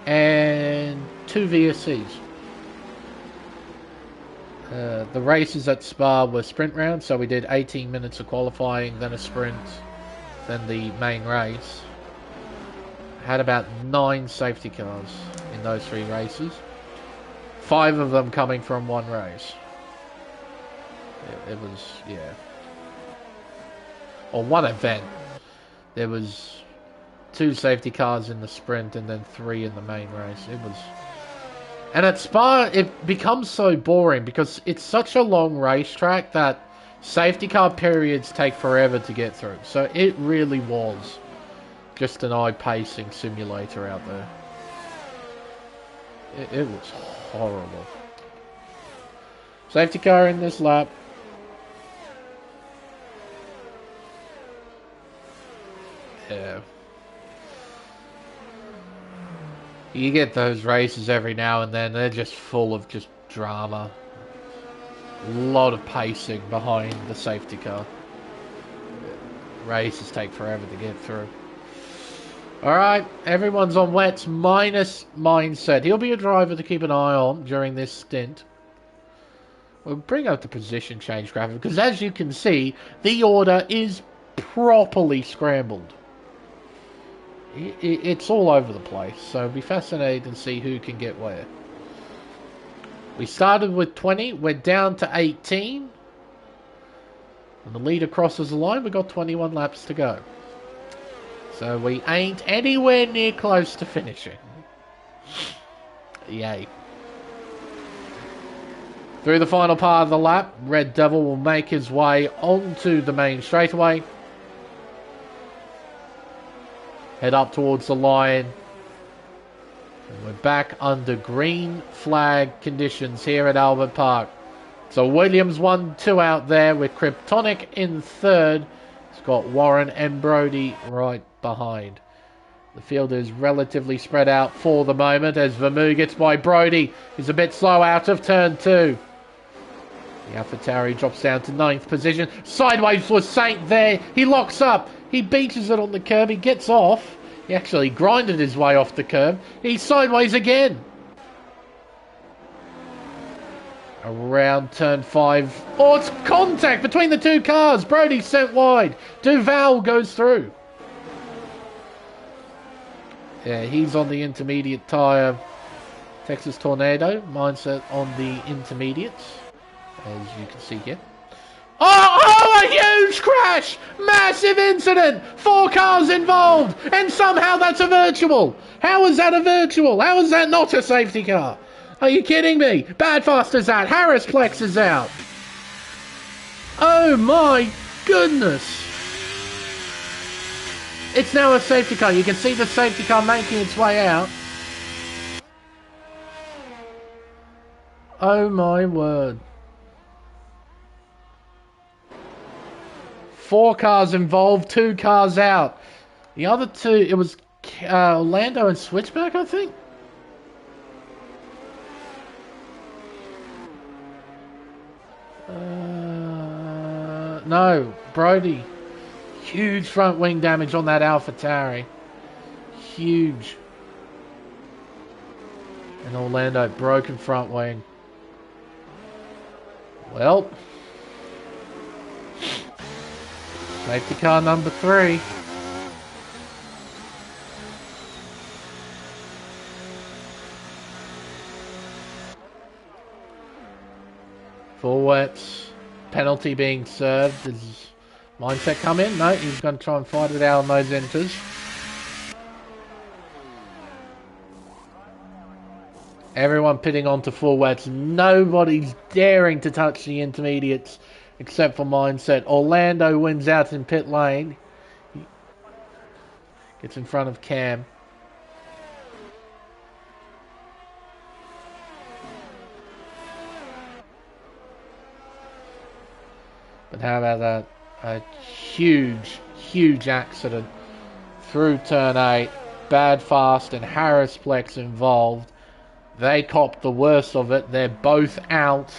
and 2 VSCs. The races at Spa were sprint rounds, so we did 18 minutes of qualifying, then a sprint, then the main race. Had about 9 safety cars in those 3 races. 5 of them coming from 1 race. It was, yeah. Or 1 event. There was 2 safety cars in the sprint and then 3 in the main race. It was... And at Spa, it becomes so boring because it's such a long racetrack that safety car periods take forever to get through. So it really was just an eye-pacing simulator out there. It was horrible. Safety car in this lap. Yeah. You get those races every now and then. They're just full of just drama. A lot of pacing behind the safety car. Races take forever to get through. Alright, everyone's on wets minus Mindset. He'll be a driver to keep an eye on during this stint. We'll bring up the position change graphic because as you can see, the order is properly scrambled. It's all over the place, so it'll be fascinating to see who can get where. We started with 20, we're down to 18. And the leader crosses the line, we've got 21 laps to go. So we ain't anywhere near close to finishing. Yay. Through the final part of the lap, Red Devil will make his way onto the main straightaway. Head up towards the line. And we're back under green flag conditions here at Albert Park. So Williams 1-2 out there with Kryptonic in third. It's got Warren and Brody right behind. The field is relatively spread out for the moment as Vermeulen gets by Brody. He's a bit slow out of turn 2. The AlphaTauri drops down to 9th position. Sideways for Saint there. He locks up. He beaches it on the curb. He gets off. He actually grinded his way off the curb. He's sideways again. Around turn 5. Oh, it's contact between the 2 cars. Brody's sent wide. Duval goes through. Yeah, he's on the intermediate tyre. Texas Tornado. Mindset on the intermediates. As you can see here. Oh, a huge crash! Massive incident! 4 cars involved! And somehow that's a virtual! How is that a virtual? How is that not a safety car? Are you kidding me? Badfast is out. Harrisplex is out. Oh my goodness. It's now a safety car. You can see the safety car making its way out. Oh my word. 4 cars involved, 2 cars out. The other 2, it was Orlando and Switchback, I think. No, Brody. Huge front wing damage on that AlphaTauri. huge. And Orlando, broken front wing. Well, safety car number 3. Full wets. Penalty being served. Does Mindset come in? No, he's going to try and fight it out on those enters. Everyone pitting onto full wets. Nobody's daring to touch the intermediates except for Mindset. Orlando wins out in pit lane. Gets in front of Cam. But how about that? A huge, huge accident through turn 8. Bad Fast and Harris Plex involved. They copped the worst of it. They're both out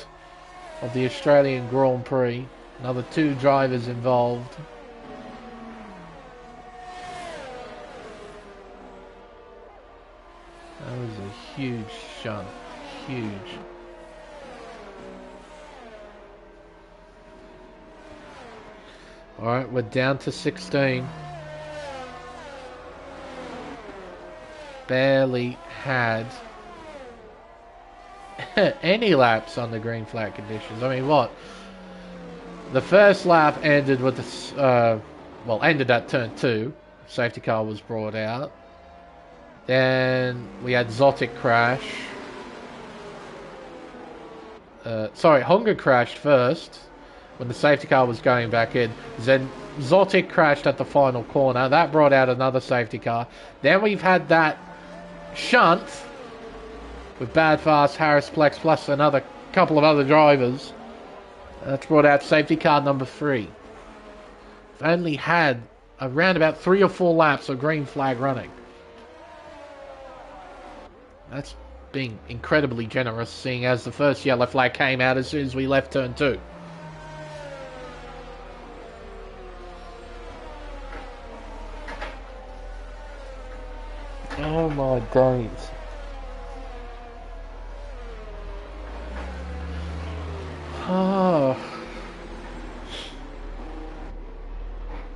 of the Australian Grand Prix. Another 2 drivers involved. That was a huge shunt. Huge. Alright, we're down to 16. Barely had any laps on the green flag conditions. I mean, what? The first lap ended with the ended at turn 2. Safety car was brought out. Then we had Zotic crash. Hunger crashed first when the safety car was going back in. Then Zotic crashed at the final corner. That brought out another safety car. Then we've had that shunt with Bad Fast, Harris Plex, plus another couple of other drivers. That's brought out safety car number 3. We've only had around about 3 or 4 laps of green flag running. That's being incredibly generous, seeing as the first yellow flag came out as soon as we left turn 2. Oh my days. Oh.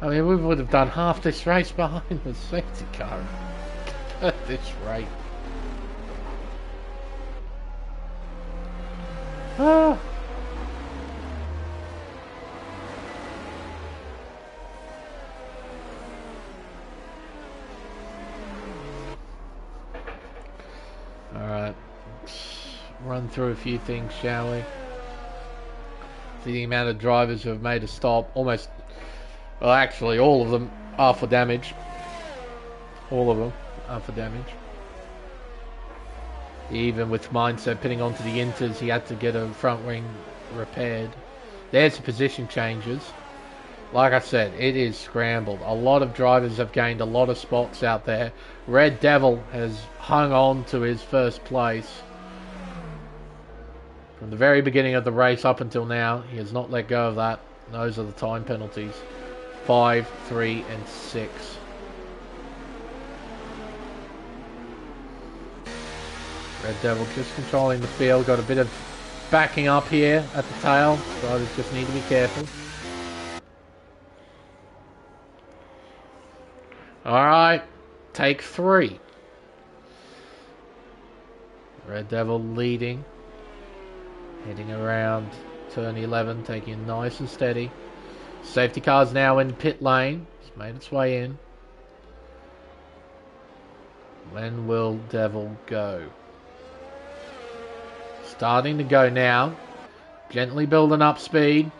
I mean, we would have done half this race behind the safety car at this rate. Ah. Alright, let's run through a few things, shall we? The amount of drivers who have made a stop, almost, well actually all of them are for damage. All of them are for damage. Even with Mindset pitting onto the inters, he had to get a front wing repaired. There's the position changes. Like I said, it is scrambled. A lot of drivers have gained a lot of spots out there. Red Devil has hung on to his first place. From the very beginning of the race up until now, he has not let go of that. Those are the time penalties. 5, 3, and 6. Red Devil just controlling the field. Got a bit of backing up here at the tail. Drivers just need to be careful. Alright, take 3. Red Devil leading. Heading around turn 11, taking it nice and steady. Safety car's now in pit lane. It's made its way in. When will Devil go? Starting to go now. Gently building up speed.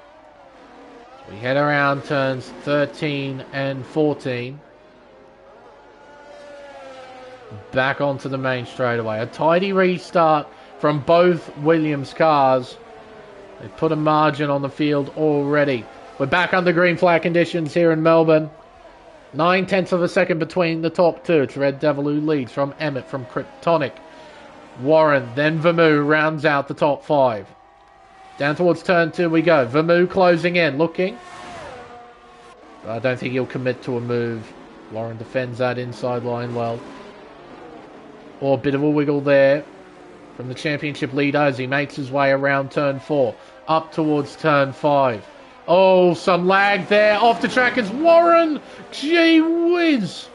So we head around turns 13 and 14. Back onto the main straightaway. A tidy restart from both Williams cars. They put a margin on the field already. We're back under green flag conditions here in Melbourne. 9/10 of a second between the top 2. It's Red Devil who leads from Emmett, from Kryptonic. Warren, then Vermoo rounds out the top 5. Down towards turn 2 we go. Vermoo closing in, looking. I don't think he'll commit to a move. Warren defends that inside line well. Oh, a bit of a wiggle there from the championship leader as he makes his way around turn 4, up towards turn 5. Oh, some lag there. Off the track is Warren. Gee whiz.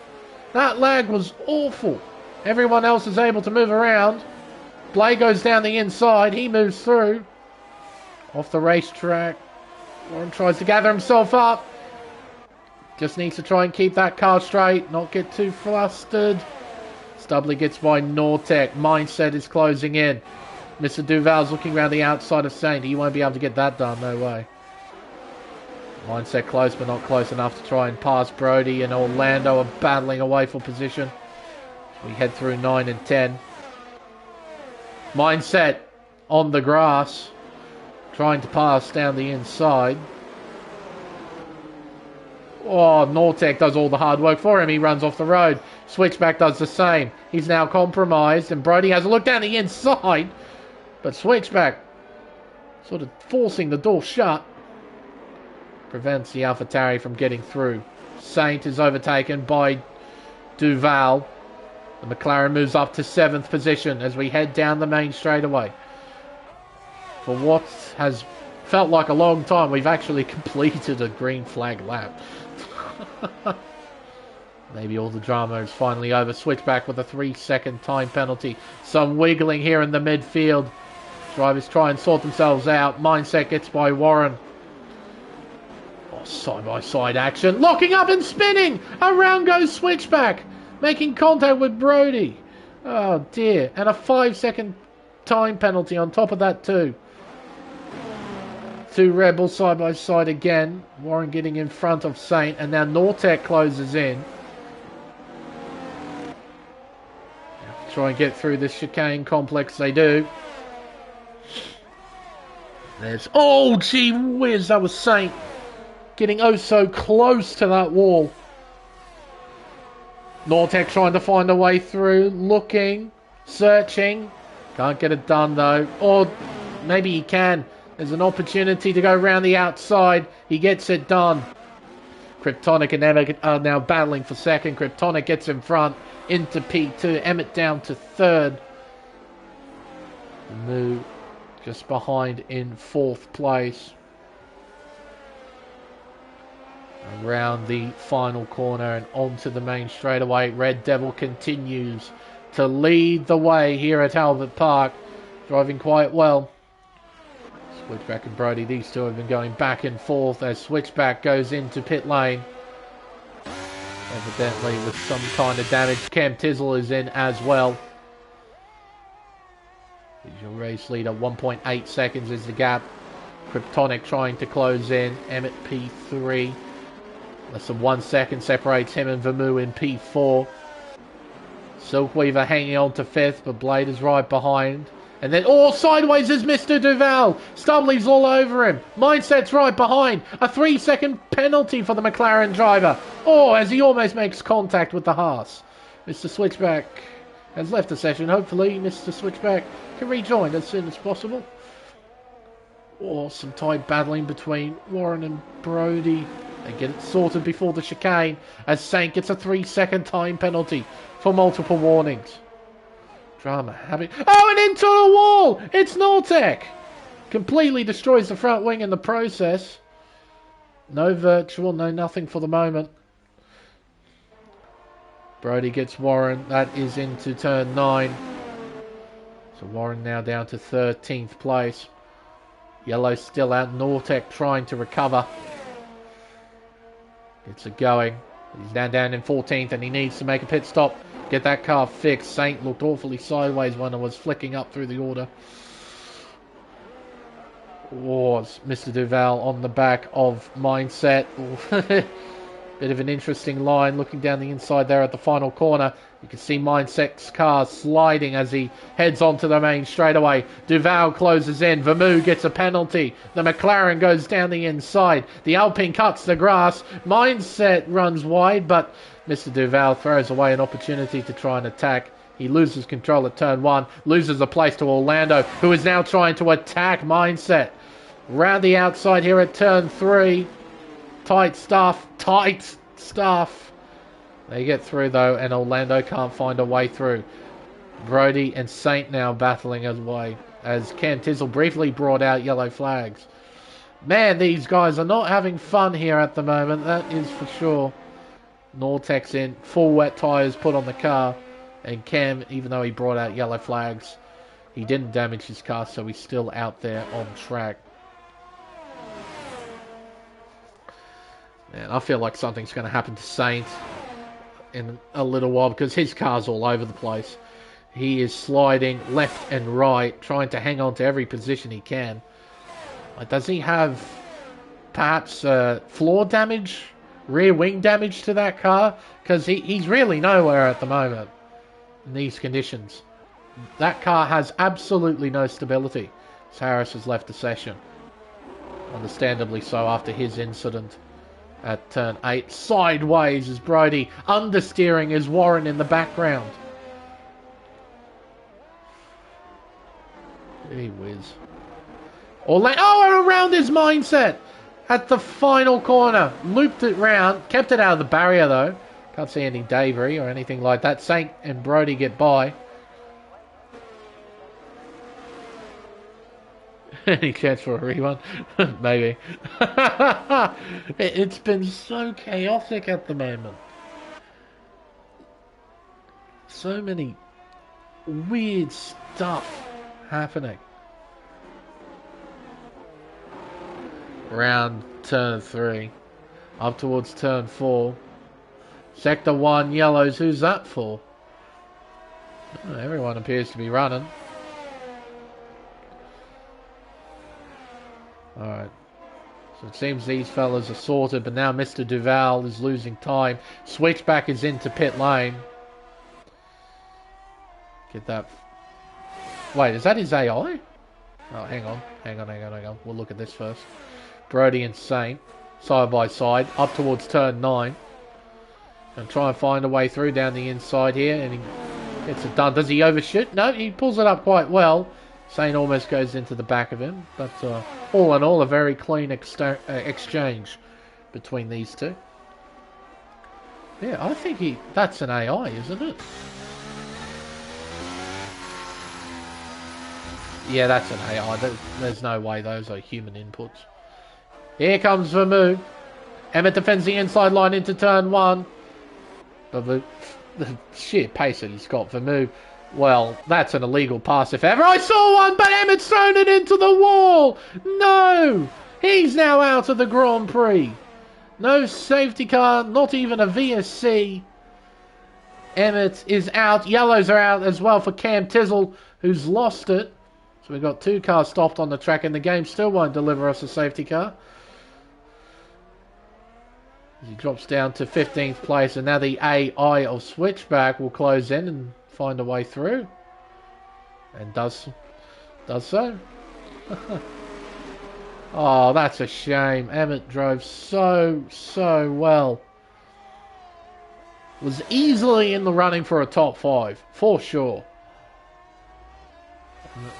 That lag was awful. Everyone else is able to move around. Blay goes down the inside. He moves through. Off the racetrack. Warren tries to gather himself up. Just needs to try and keep that car straight. Not get too flustered. Stubley gets by Nortec. Mindset is closing in. Mr. Duval's looking around the outside of Saint. He won't be able to get that done. No way. Mindset close, but not close enough to try and pass Brody, and Orlando are battling away for position. We head through 9 and 10. Mindset on the grass, trying to pass down the inside. Oh, Nortec does all the hard work for him. He runs off the road. Switchback does the same. He's now compromised, and Brody has a look down the inside, but Switchback sort of forcing the door shut prevents the AlphaTauri from getting through. Saint is overtaken by Duval. The McLaren moves up to 7th position as we head down the main straightaway. For what has felt like a long time, we've actually completed a green flag lap. Maybe all the drama is finally over. Switchback with a 3-second time penalty. Some wiggling here in the midfield. Drivers try and sort themselves out. Mindset gets by Warren. Oh, side-by-side action. Locking up and spinning. Around goes Switchback. Making contact with Brody. Oh dear. And a 5-second time penalty on top of that too. Two Rebels side by side again. Warren getting in front of Saint. And now Nortec closes in. Try and get through this chicane complex. They do. There's... Oh, gee whiz. That was Saint. Getting oh so close to that wall. Nortec trying to find a way through. Looking. Searching. Can't get it done though. Or maybe he can. There's an opportunity to go around the outside. He gets it done. Kryptonic and Emmett are now battling for second. Kryptonic gets in front into P2. Emmett down to 3rd. Move just behind in 4th place. Around the final corner and onto the main straightaway. Red Devil continues to lead the way here at Albert Park. Driving quite well. Switchback and Brody, these two have been going back and forth as Switchback goes into pit lane. Evidently with some kind of damage. Cam Tizzle is in as well. He's your race leader. 1.8 seconds is the gap. Kryptonic trying to close in. Emmett P3. Less than 1 second separates him and Vermoo in P4. Silkweaver hanging on to 5th, but Blade is right behind. And then, oh, sideways is Mr. Duval. Stubley's all over him. Mindset's right behind. A 3-second penalty for the McLaren driver. Oh, as he almost makes contact with the Haas. Mr. Switchback has left the session. Hopefully, Mr. Switchback can rejoin as soon as possible. Oh, some tight battling between Warren and Brody. They get it sorted before the chicane as Saint gets a 3-second time penalty for multiple warnings. Drama having... Oh, and into a wall! It's Nortec! Completely destroys the front wing in the process. No virtual, no nothing for the moment. Brody gets Warren. That is into turn 9. So Warren now down to 13th place. Yellow still out. Nortec trying to recover. Gets it going. He's now down in 14th and he needs to make a pit stop. Get that car fixed. Saint looked awfully sideways when it was flicking up through the order. Oh, Mr. Duval on the back of Mindset. Bit of an interesting line looking down the inside there at the final corner. You can see Mindset's car sliding as he heads onto the main straightaway. Duval closes in. Vermoo gets a penalty. The McLaren goes down the inside. The Alpine cuts the grass. Mindset runs wide, but Mr. Duval throws away an opportunity to try and attack. He loses control at turn 1. Loses a place to Orlando, who is now trying to attack Mindset. Round the outside here at turn 3. Tight stuff. They get through though, and Orlando can't find a way through. Brody and Saint now battling as way, as Cam Tizzle briefly brought out yellow flags. Man, these guys are not having fun here at the moment, that is for sure. Nortex in, full wet tyres put on the car, and Cam, even though he brought out yellow flags, he didn't damage his car, so he's still out there on track. Man, I feel like something's going to happen to Saint in a little while because his car's all over the place. He is sliding left and right, trying to hang on to every position he can. Like, does he have perhaps floor damage, rear wing damage to that car? Because he's really nowhere at the moment in these conditions. That car has absolutely no stability as Harris has left the session. Understandably so after his incident at turn 8. Sideways as Brody understeering as Warren in the background. Gee whiz. Oh, around his mindset at the final corner. Looped it round. Kept it out of the barrier though. Can't see any debris or anything like that. Saint and Brody get by. Any chance for a rerun? Maybe. It's been so chaotic at the moment. So many weird stuff happening. Round turn 3. Up towards turn 4. Sector 1, yellows. Who's that for? Oh, everyone appears to be running. Alright. So it seems these fellas are sorted, but now Mr. Duval is losing time. Switchback is into pit lane. Get that. Wait, is that his AI? Oh, hang on. We'll look at this first. Brody and Saint, side by side, up towards turn 9. And try and find a way through down the inside here, and he gets it done. Does he overshoot? No, he pulls it up quite well. Saint almost goes into the back of him, but all in all, a very clean exchange between these two. Yeah, I think that's an AI, isn't it? Yeah, that's an AI. There's no way those are human inputs. Here comes Vermoo. Emmett defends the inside line into turn 1. But the sheer pace that he's got, Vermoo, well, that's an illegal pass if ever I saw one, but Emmett's thrown it into the wall. No! He's now out of the Grand Prix. No safety car, not even a VSC. Emmett is out. Yellows are out as well for Cam Tizzle, who's lost it. So we've got 2 cars stopped on the track, and the game still won't deliver us a safety car. He drops down to 15th place, and now the AI of Switchback will close in and find a way through. And does so. Oh, that's a shame. Emmett drove so well. Was easily in the running for a top 5, for sure.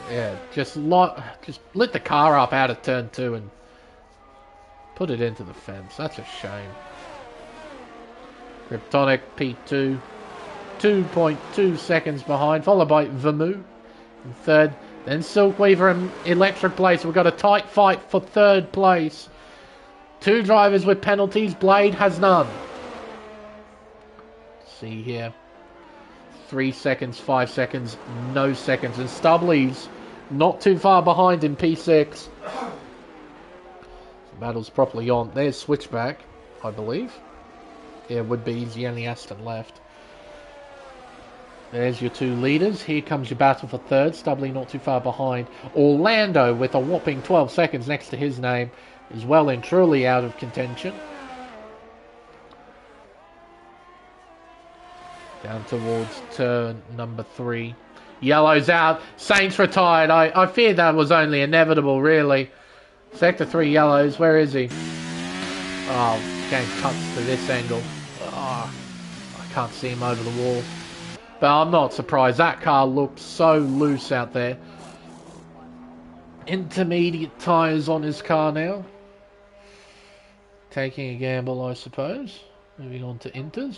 Yeah, just lit the car up out of turn 2 and put it into the fence. That's a shame. Kryptonic P2, 2.2 seconds behind, followed by Vermoo in 3rd. Then Silkweaver and Electric Place. We've got a tight fight for 3rd place. 2 drivers with penalties. Blade has none. Let's see here. 3 seconds, 5 seconds, no seconds. And Stubley's not too far behind in P6. The battle's properly on. There's Switchback, I believe. Yeah, would be. He's the only Aston left. There's your 2 leaders. Here comes your battle for 3rd. Stubley not too far behind. Orlando with a whopping 12 seconds next to his name is well and truly out of contention. Down towards turn number 3. Yellow's out. Saints retired. I feared that was only inevitable, really. Sector 3 yellows. Where is he? Oh, game cuts to this angle. Oh, I can't see him over the wall. But I'm not surprised. That car looked so loose out there. Intermediate tyres on his car now. Taking a gamble, I suppose. Moving on to Inters.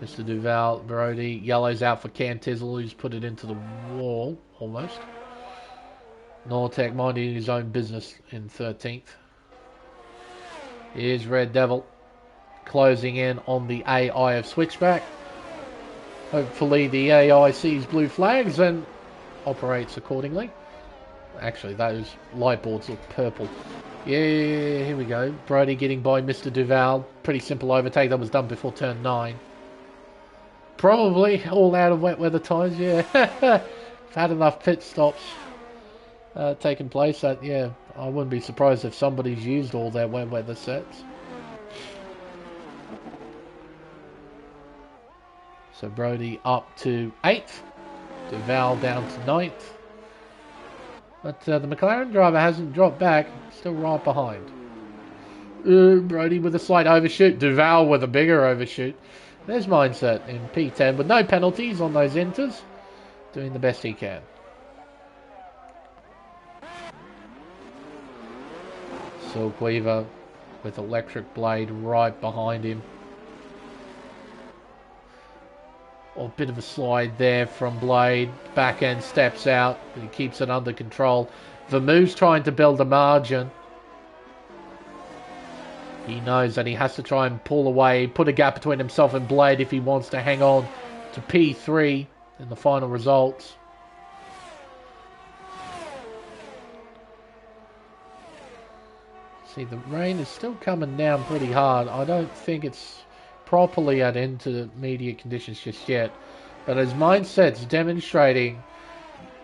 Mr. Duval, Brody, yellow's out for Cam Tizzle, who's put it into the wall, almost. Nortec minding his own business in 13th. Here's Red Devil, closing in on the AI of Switchback. Hopefully the AI sees blue flags and operates accordingly. Actually, those light boards look purple. Yeah, here we go. Brody getting by Mr. Duval. Pretty simple overtake that was done before turn 9. Probably all out of wet weather tyres, yeah. Had enough pit stops taking place that, yeah, I wouldn't be surprised if somebody's used all their wet weather sets. So Brody up to 8th. Duval down to 9th. But the McLaren driver hasn't dropped back. Still right behind. Brody with a slight overshoot. Duval with a bigger overshoot. There's Mindset in P10 with no penalties on those inters. Doing the best he can. Silkweaver with Electric Blade right behind him. A bit of a slide there from Blade. Back end steps out, but he keeps it under control. Vermouth's trying to build a margin. He knows that he has to try and pull away, put a gap between himself and Blade if he wants to hang on to P3 in the final results. See, the rain is still coming down pretty hard. I don't think it's properly at intermediate conditions just yet, but as Mindset's demonstrating,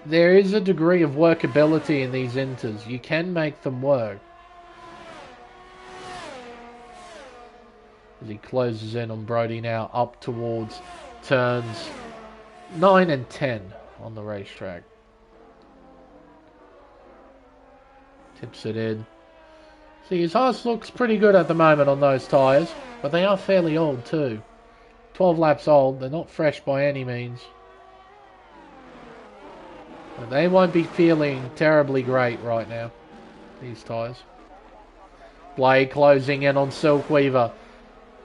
there is a degree of workability in these inters. You can make them work. As he closes in on Brody now up towards turns 9 and 10 on the racetrack. Tips it in. See, his horse looks pretty good at the moment on those tyres, but they are fairly old too. 12 laps old, they're not fresh by any means. But they won't be feeling terribly great right now, these tyres. Blade closing in on Silkweaver.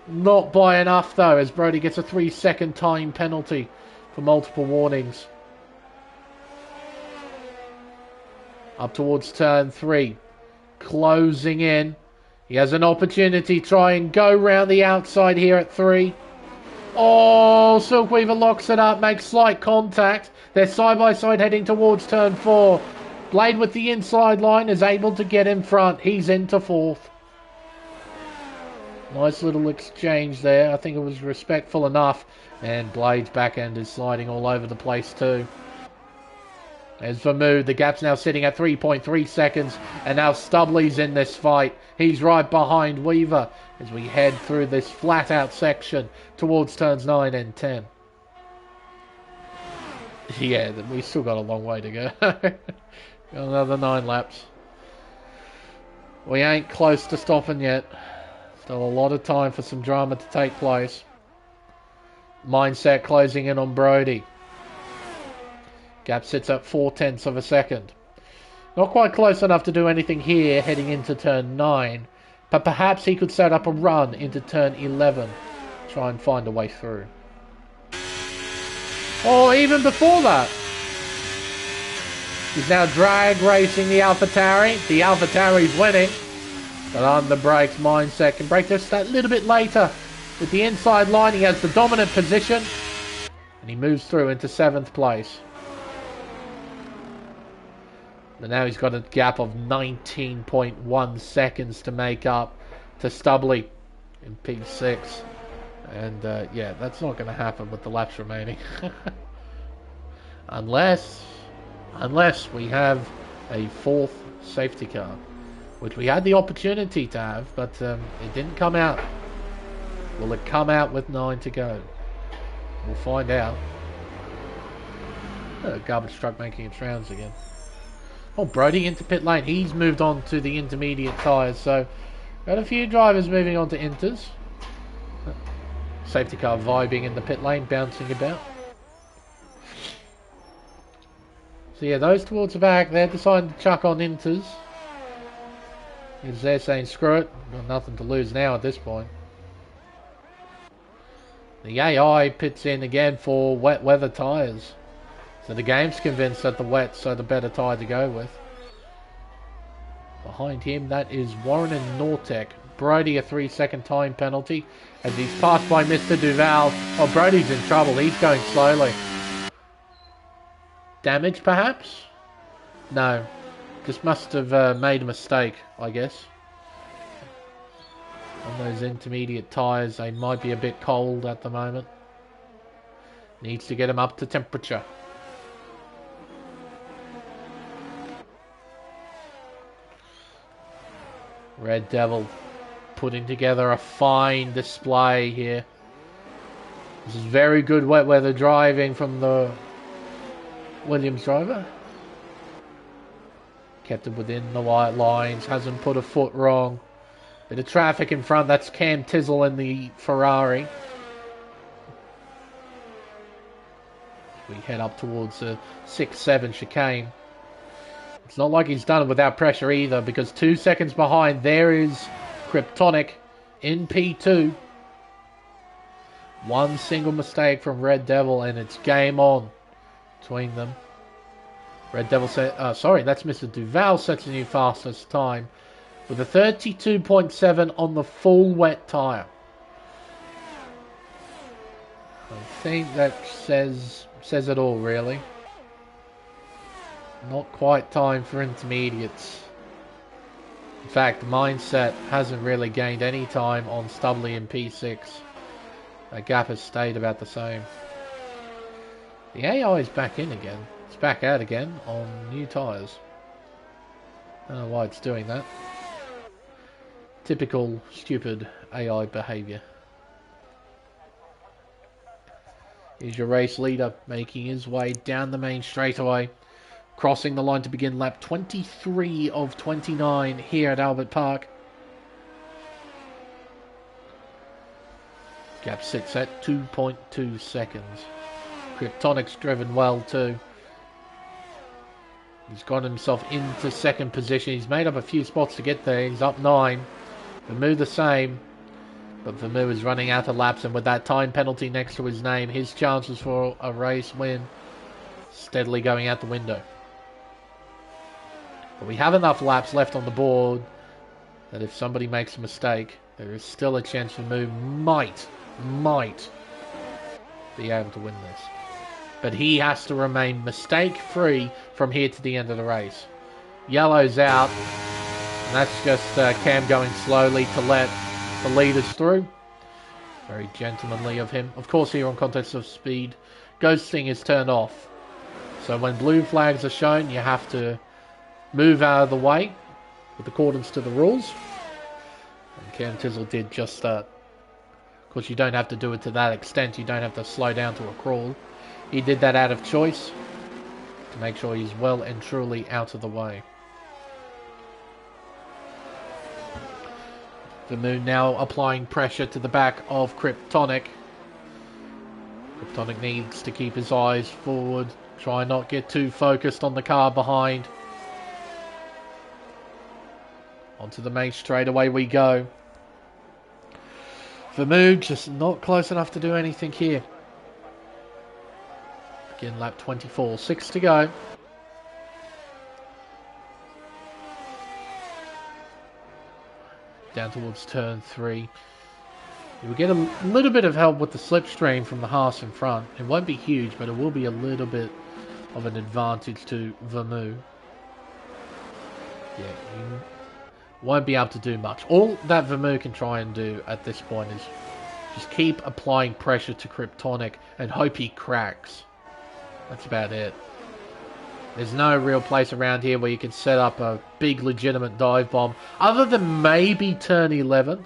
Not by enough though, as Brody gets a 3-second time penalty for multiple warnings. Up towards turn 3. Closing in. He has an opportunity to try and go round the outside here at 3. Oh, Silkweaver locks it up, makes slight contact. They're side by side heading towards turn 4. Blade with the inside line is able to get in front. He's into 4th. Nice little exchange there. I think it was respectful enough. And Blade's back end is sliding all over the place too. There's Vermouth. The gap's now sitting at 3.3 seconds. And now Stubley's in this fight. He's right behind Weaver as we head through this flat out section towards turns 9 and 10. Yeah, we still got a long way to go. Got another 9 laps. We ain't close to stopping yet. Still a lot of time for some drama to take place. Mindset closing in on Brody. Gap sits at 0.4 of a second. Not quite close enough to do anything here heading into turn 9. But perhaps he could set up a run into turn 11. Try and find a way through. Or even before that. He's now drag racing the AlphaTauri. The AlphaTauri's winning. But under brakes, Mindset can brake just that little bit later. With the inside line, he has the dominant position. And he moves through into 7th place. But now he's got a gap of 19.1 seconds to make up to Stubley in P6. And yeah, that's not going to happen with the laps remaining. unless we have a 4th safety car. Which we had the opportunity to have, but it didn't come out. Will it come out with 9 to go? We'll find out. Garbage truck making its rounds again. Oh, Brody into pit lane. He's moved on to the intermediate tyres, so got a few drivers moving on to inters. Safety car vibing in the pit lane, bouncing about. So yeah, those towards the back, they're deciding to chuck on inters. As they're saying, screw it, got nothing to lose now at this point. The AI pits in again for wet weather tyres. So the game's convinced that the wets are the better tyre to go with. Behind him, that is Warren and Nortec. Brody a 3-second time penalty as he's passed by Mr. Duval. Oh, Brody's in trouble. He's going slowly. Damage, perhaps? No. Just must have made a mistake, I guess. On those intermediate tyres, they might be a bit cold at the moment. Needs to get them up to temperature. Red Devil putting together a fine display here. This is very good wet weather driving from the Williams driver. Kept it within the white lines, hasn't put a foot wrong. Bit of traffic in front, that's Cam Tizzle in the Ferrari. We head up towards the 6-7 chicane. It's not like he's done it without pressure either, because 2 seconds behind, there is Kryptonic in P2. One single mistake from Red Devil, and it's game on between them. Red Devil said, sorry, that's Mr. Duval sets a new fastest time with a 32.7 on the full wet tyre. I think that says it all, really. Not quite time for intermediates. In fact, the mindset hasn't really gained any time on Stubbly in P6. That gap has stayed about the same. The AI is back in again. It's back out again on new tyres. I don't know why it's doing that. Typical stupid AI behaviour. Here's your race leader making his way down the main straightaway. Crossing the line to begin lap 23 of 29 here at Albert Park. Gap sits at 2.2 seconds. Kryptonic's driven well too. He's got himself into second position. He's made up a few spots to get there. He's up 9. Vermeer the same. But Vermeer is running out of laps, and with that time penalty next to his name, his chances for a race win steadily going out the window. But we have enough laps left on the board that if somebody makes a mistake, there is still a chance Vermeer might be able to win this. But he has to remain mistake-free from here to the end of the race. Yellow's out, and that's just Cam going slowly to let the leaders through. Very gentlemanly of him. Of course, here on Contest of Speed, ghosting is turned off. So when blue flags are shown, you have to move out of the way with accordance to the rules. And Cam Tizzle did just that. Of course, you don't have to do it to that extent. You don't have to slow down to a crawl. He did that out of choice to make sure he's well and truly out of the way. The Moon now applying pressure to the back of Kryptonic. Kryptonic needs to keep his eyes forward. Try not get too focused on the car behind. Onto the main straight, away we go. Vermeer just not close enough to do anything here. Again, lap 24, 6 to go. Down towards turn 3. You'll get a little bit of help with the slipstream from the Haas in front. It won't be huge, but it will be a little bit of an advantage to Vermeer. Yeah, you won't be able to do much. All that Vermeer can try and do at this point is just keep applying pressure to Kryptonic and hope he cracks. That's about it. There's no real place around here where you can set up a big legitimate dive bomb, other than maybe turn 11.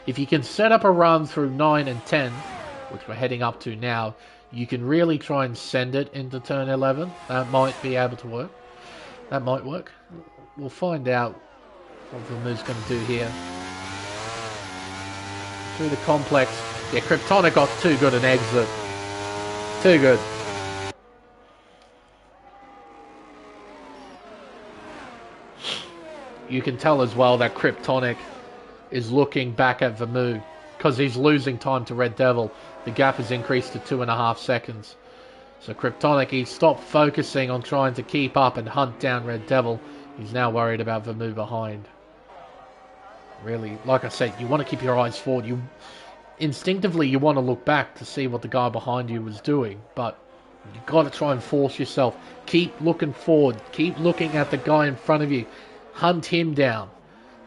If you can set up a run through 9 and 10, which we're heading up to now, you can really try and send it into turn 11. That might be able to work. That might work. We'll find out what Vermeer's going to do here. Through the complex. Yeah, Kryptonic got too good an exit. Too good. You can tell as well that Kryptonic is looking back at Vermeer. because he's losing time to Red Devil, the gap has increased to 2.5 seconds. So Kryptonic, he stopped focusing on trying to keep up and hunt down Red Devil. He's now worried about Vermu behind. Really, like I said, you want to keep your eyes forward. Instinctively, you want to look back to see what the guy behind you was doing, but you've got to try and force yourself. Keep looking forward. Keep looking at the guy in front of you. Hunt him down.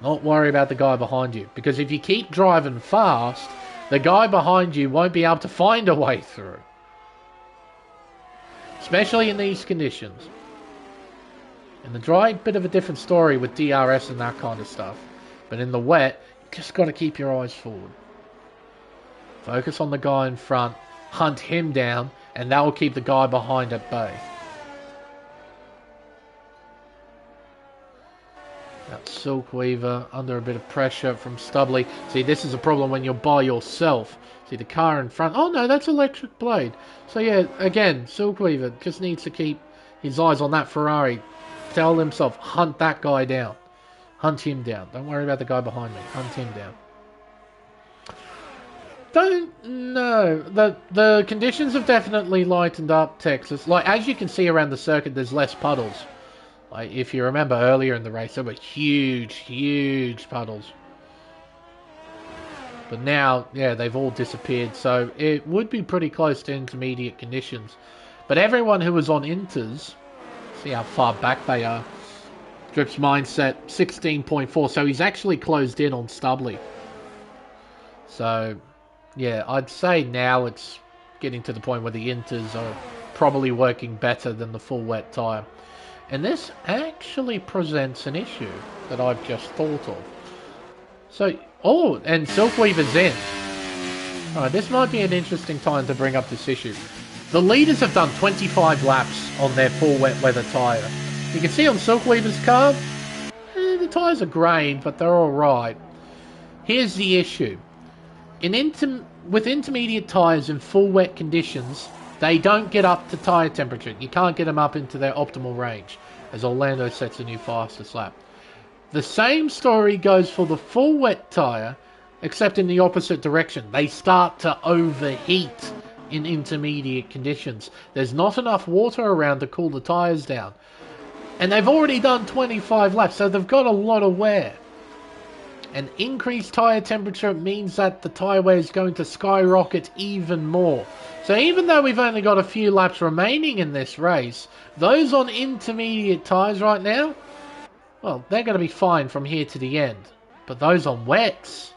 Not worry about the guy behind you. Because if you keep driving fast, the guy behind you won't be able to find a way through. Especially in these conditions. In the dry, bit of a different story with DRS and that kind of stuff. But in the wet, you just got to keep your eyes forward. Focus on the guy in front. Hunt him down. And that will keep the guy behind at bay. That Silkweaver under a bit of pressure from Stubbly. See, this is a problem when you're by yourself. See, the car in front. Oh, no, that's Electric Blade. So, yeah, again, Silkweaver just needs to keep his eyes on that Ferrari. Tell himself, hunt that guy down. Hunt him down. Don't worry about the guy behind me. Hunt him down. Don't know. The conditions have definitely lightened up Texas. Like, as you can see around the circuit, there's less puddles. Like, if you remember earlier in the race, there were huge puddles. But now, yeah, they've all disappeared. So it would be pretty close to intermediate conditions. But everyone who was on inters, see how far back they are. Drip's mindset, 16.4. So he's actually closed in on Stubbly. So, yeah, I'd say now it's getting to the point where the inters are probably working better than the full wet tyre. And this actually presents an issue that I've just thought of. So, oh, and Silkweaver's in. Alright, this might be an interesting time to bring up this issue. The leaders have done 25 laps on their full wet weather tyre. You can see on Silkweaver's car, the tyres are grained, but they're alright. Here's the issue. With intermediate tyres in full wet conditions, they don't get up to tyre temperature. You can't get them up into their optimal range, as Orlando sets a new fastest lap. The same story goes for the full wet tyre, except in the opposite direction. They start to overheat in intermediate conditions. There's not enough water around to cool the tyres down. And they've already done 25 laps, so they've got a lot of wear. And increased tyre temperature means that the tyre wear is going to skyrocket even more. So even though we've only got a few laps remaining in this race, those on intermediate tyres right now, well, they're going to be fine from here to the end. But those on wets,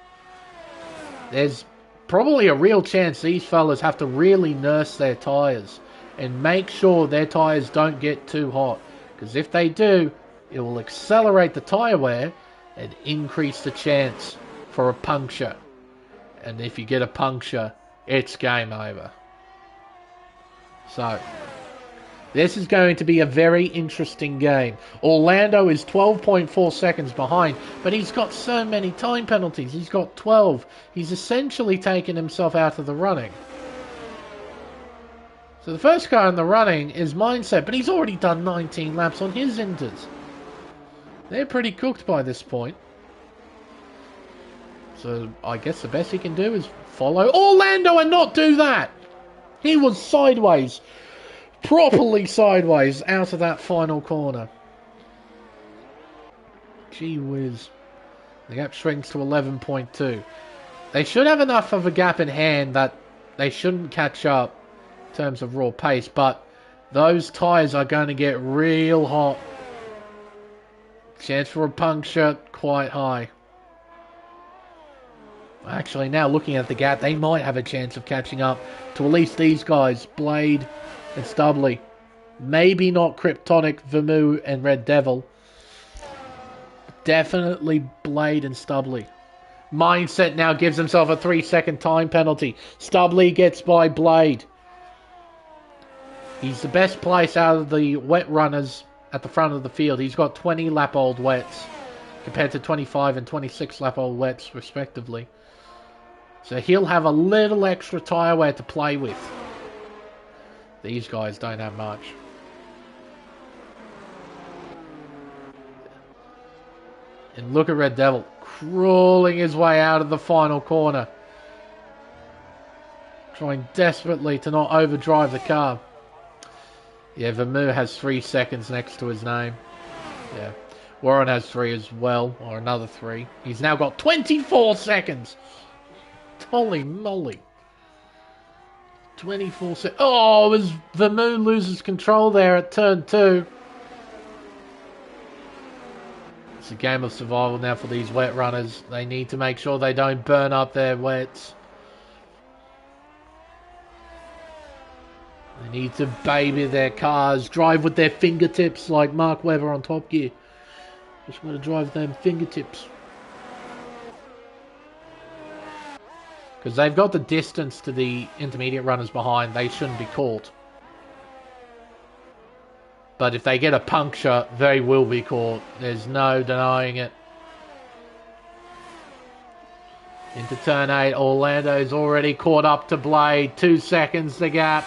there's probably a real chance these fellas have to really nurse their tyres and make sure their tyres don't get too hot. Because if they do, it will accelerate the tyre wear and increase the chance for a puncture. And if you get a puncture, it's game over. So, this is going to be a very interesting game. Orlando is 12.4 seconds behind, but he's got so many time penalties. He's got 12. He's essentially taken himself out of the running. So the first car in the running is Mindset, but he's already done 19 laps on his inters. They're pretty cooked by this point. So I guess the best he can do is follow Orlando and not do that. He was sideways. Properly sideways out of that final corner. Gee whiz. The gap shrinks to 11.2. They should have enough of a gap in hand that they shouldn't catch up in terms of raw pace, but those tyres are going to get real hot. Chance for a puncture quite high. Actually, now looking at the gap, they might have a chance of catching up to at least these guys, Blade and Stubbly. Maybe not Kryptonic, Vermu, and Red Devil. Definitely Blade and Stubbly. Mindset now gives himself a 3-second time penalty. Stubbly gets by Blade. He's the best place out of the wet runners at the front of the field. He's got 20 lap-old wets compared to 25 and 26 lap-old wets, respectively. So he'll have a little extra tyre wear to play with. These guys don't have much. And look at Red Devil crawling his way out of the final corner. Trying desperately to not overdrive the car. Yeah, Vermeer has 3 seconds next to his name. Yeah. Warren has 3 as well, or another 3. He's now got 24 seconds. Holy moly. 24 seconds. Oh, as Vermeer loses control there at turn 2. It's a game of survival now for these wet runners. They need to make sure they don't burn up their wets. They need to baby their cars, drive with their fingertips like Mark Webber on Top Gear. Just want to drive them fingertips. Because they've got the distance to the intermediate runners behind, they shouldn't be caught. But if they get a puncture, they will be caught. There's no denying it. Into turn 8, Orlando's already caught up to Blade. 2 seconds the gap.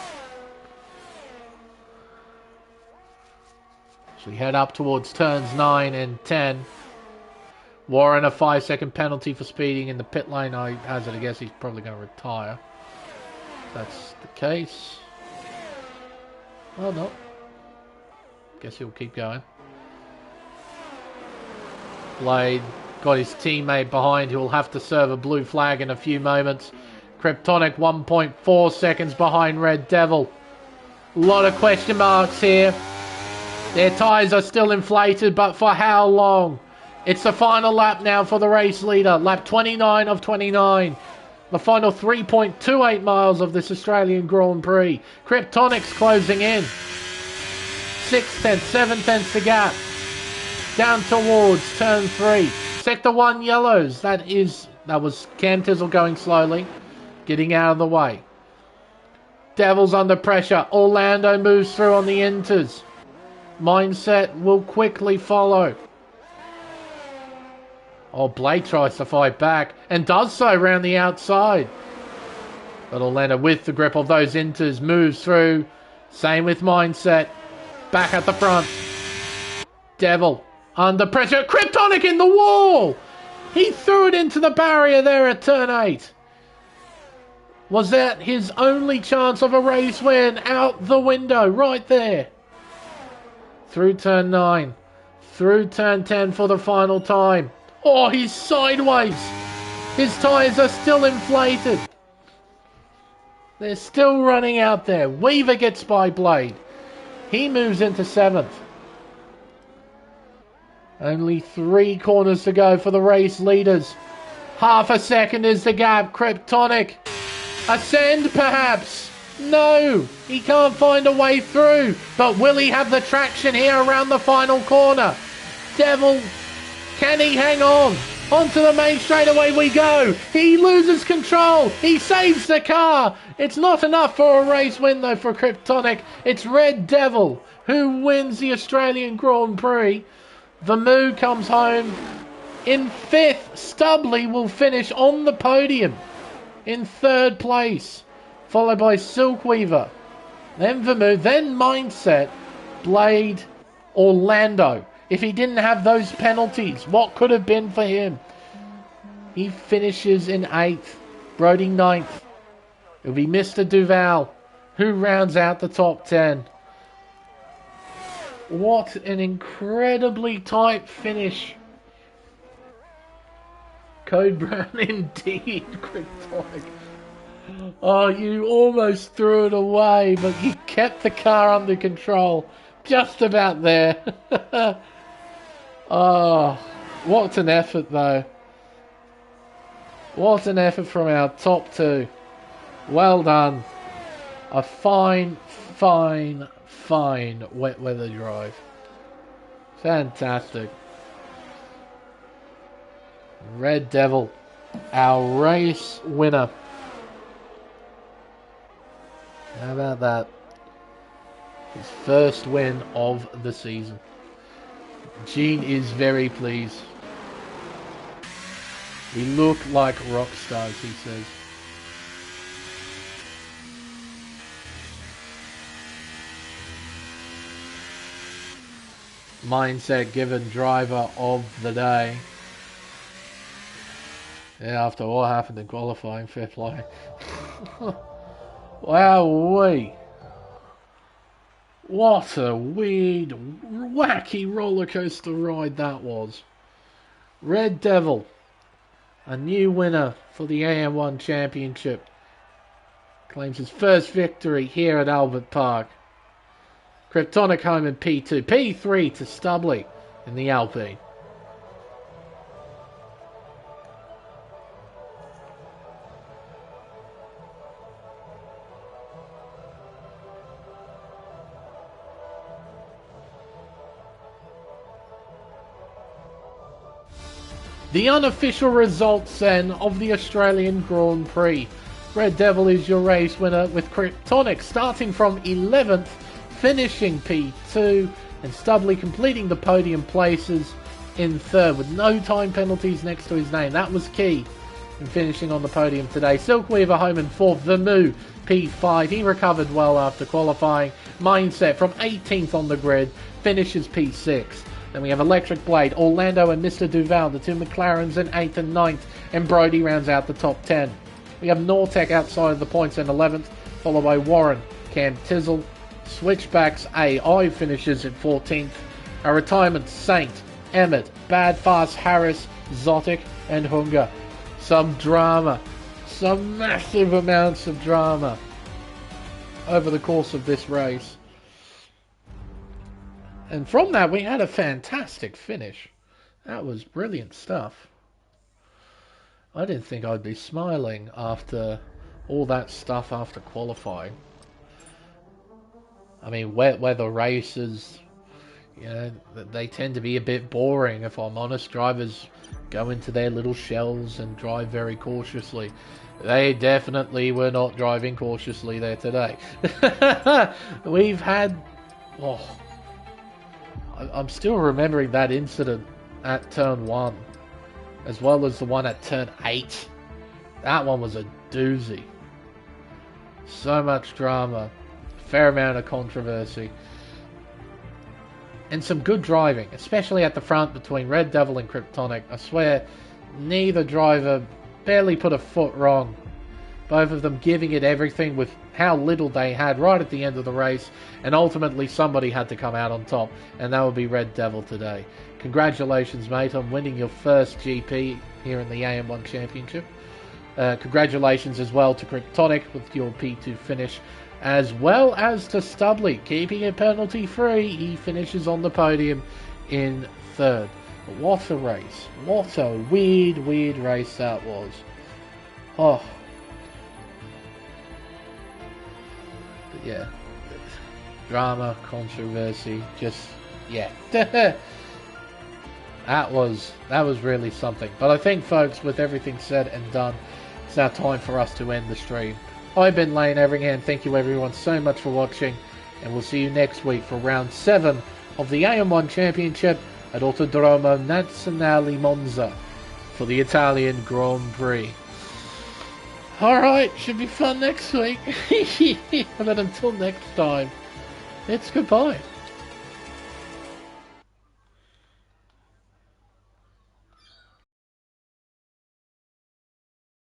So we head up towards turns 9 and 10. Warren, a 5-second penalty for speeding in the pit lane. I hazard a guess he's probably going to retire. That's the case. Oh, no. Guess he'll keep going. Blade got his teammate behind who will have to serve a blue flag in a few moments. Kryptonic 1.4 seconds behind Red Devil. A lot of question marks here. Their tyres are still inflated, but for how long? It's the final lap now for the race leader. Lap 29 of 29. The final 3.28 miles of this Australian Grand Prix. Kryptonic's closing in. 6 tenths, 7 tenths the gap. Down towards turn 3. Sector 1 yellows. That was Cam Tizzle going slowly. Getting out of the way. Devil's under pressure. Orlando moves through on the inters. Mindset will quickly follow. Oh, Blake tries to fight back and does so around the outside. But Orlando, with the grip of those inters, moves through. Same with Mindset. Back at the front. Devil under pressure. Kryptonic in the wall. He threw it into the barrier there at turn 8. Was that his only chance of a race win? Out the window right there. Through turn 9. Through turn 10 for the final time. Oh, he's sideways. His tyres are still inflated. They're still running out there. Weaver gets by Blade. He moves into 7th. Only 3 corners to go for the race leaders. Half a second is the gap. Kryptonic. Ascend perhaps. No, he can't find a way through. But will he have the traction here around the final corner? Devil, can he hang on? Onto the main straightaway we go. He loses control. He saves the car. It's not enough for a race win though for Kryptonic. It's Red Devil who wins the Australian Grand Prix. Vermoo comes home in 5th. Stubley will finish on the podium in 3rd place. Followed by Silkweaver. Then Vermoo. Then Mindset. Blade. Orlando. If he didn't have those penalties, what could have been for him? He finishes in 8th. Brody 9th. It'll be Mr. Duval who rounds out the top 10. What an incredibly tight finish. Code Brown indeed, Kryptonic. Oh, you almost threw it away, but you kept the car under control. Just about there. Oh, what an effort though. What an effort from our top 2. Well done. A fine wet weather drive. Fantastic. Red Devil, our race winner. How about that? His first win of the season. Gene is very pleased. We look like rock stars, he says. Mindset given driver of the day. Yeah, after what happened in qualifying, fair play. Wowee. What a weird, wacky rollercoaster ride that was. Red Devil, a new winner for the AM1 Championship, claims his first victory here at Albert Park. Kryptonic home in P2. P3 to Stubley in the Alpine. The unofficial results then of the Australian Grand Prix. Red Devil is your race winner, with Kryptonic starting from 11th, finishing P2, and Stubley completing the podium places in 3rd with no time penalties next to his name. That was key in finishing on the podium today. Silkweaver home in 4th, Vermu P5. He recovered well after qualifying. Mindset from 18th on the grid, finishes P6. Then we have Electric Blade, Orlando and Mr. Duval, the two McLarens in 8th and 9th, and Brody rounds out the top 10. We have Nortec outside of the points in 11th, followed by Warren, Cam Tizzle, Switchbacks AI finishes in 14th, a retirement Saint, Emmett, Bad Fast Harris, Zotic, and Hunger. Some drama, some massive amounts of drama over the course of this race. And from that, we had a fantastic finish. That was brilliant stuff. I didn't think I'd be smiling after all that stuff after qualifying. I mean, wet weather races, you know, they tend to be a bit boring, if I'm honest. Drivers go into their little shells and drive very cautiously. They definitely were not driving cautiously there today. We've had... Oh, I'm still remembering that incident at turn 1, as well as the one at turn 8. That one was a doozy. So much drama, fair amount of controversy, and some good driving, especially at the front between Red Devil and Kryptonic. I swear, neither driver barely put a foot wrong. Both of them giving it everything with how little they had right at the end of the race, and ultimately somebody had to come out on top, and that would be Red Devil today. Congratulations, mate, on winning your first GP here in the AM1 Championship. Congratulations as well to Kryptonic with your P2 finish, as well as to Stubley, keeping it penalty free. He finishes on the podium in 3rd. What a race. What a weird race that was. Oh. But yeah, drama, controversy, just, yeah. that was really something. But I think, folks, with everything said and done, it's now time for us to end the stream. I've been Lane Everingham. Thank you everyone so much for watching, and we'll see you next week for round 7 of the AM1 Championship at Autodromo Nazionale Monza for the Italian Grand Prix. Alright, should be fun next week. And then until next time, it's goodbye.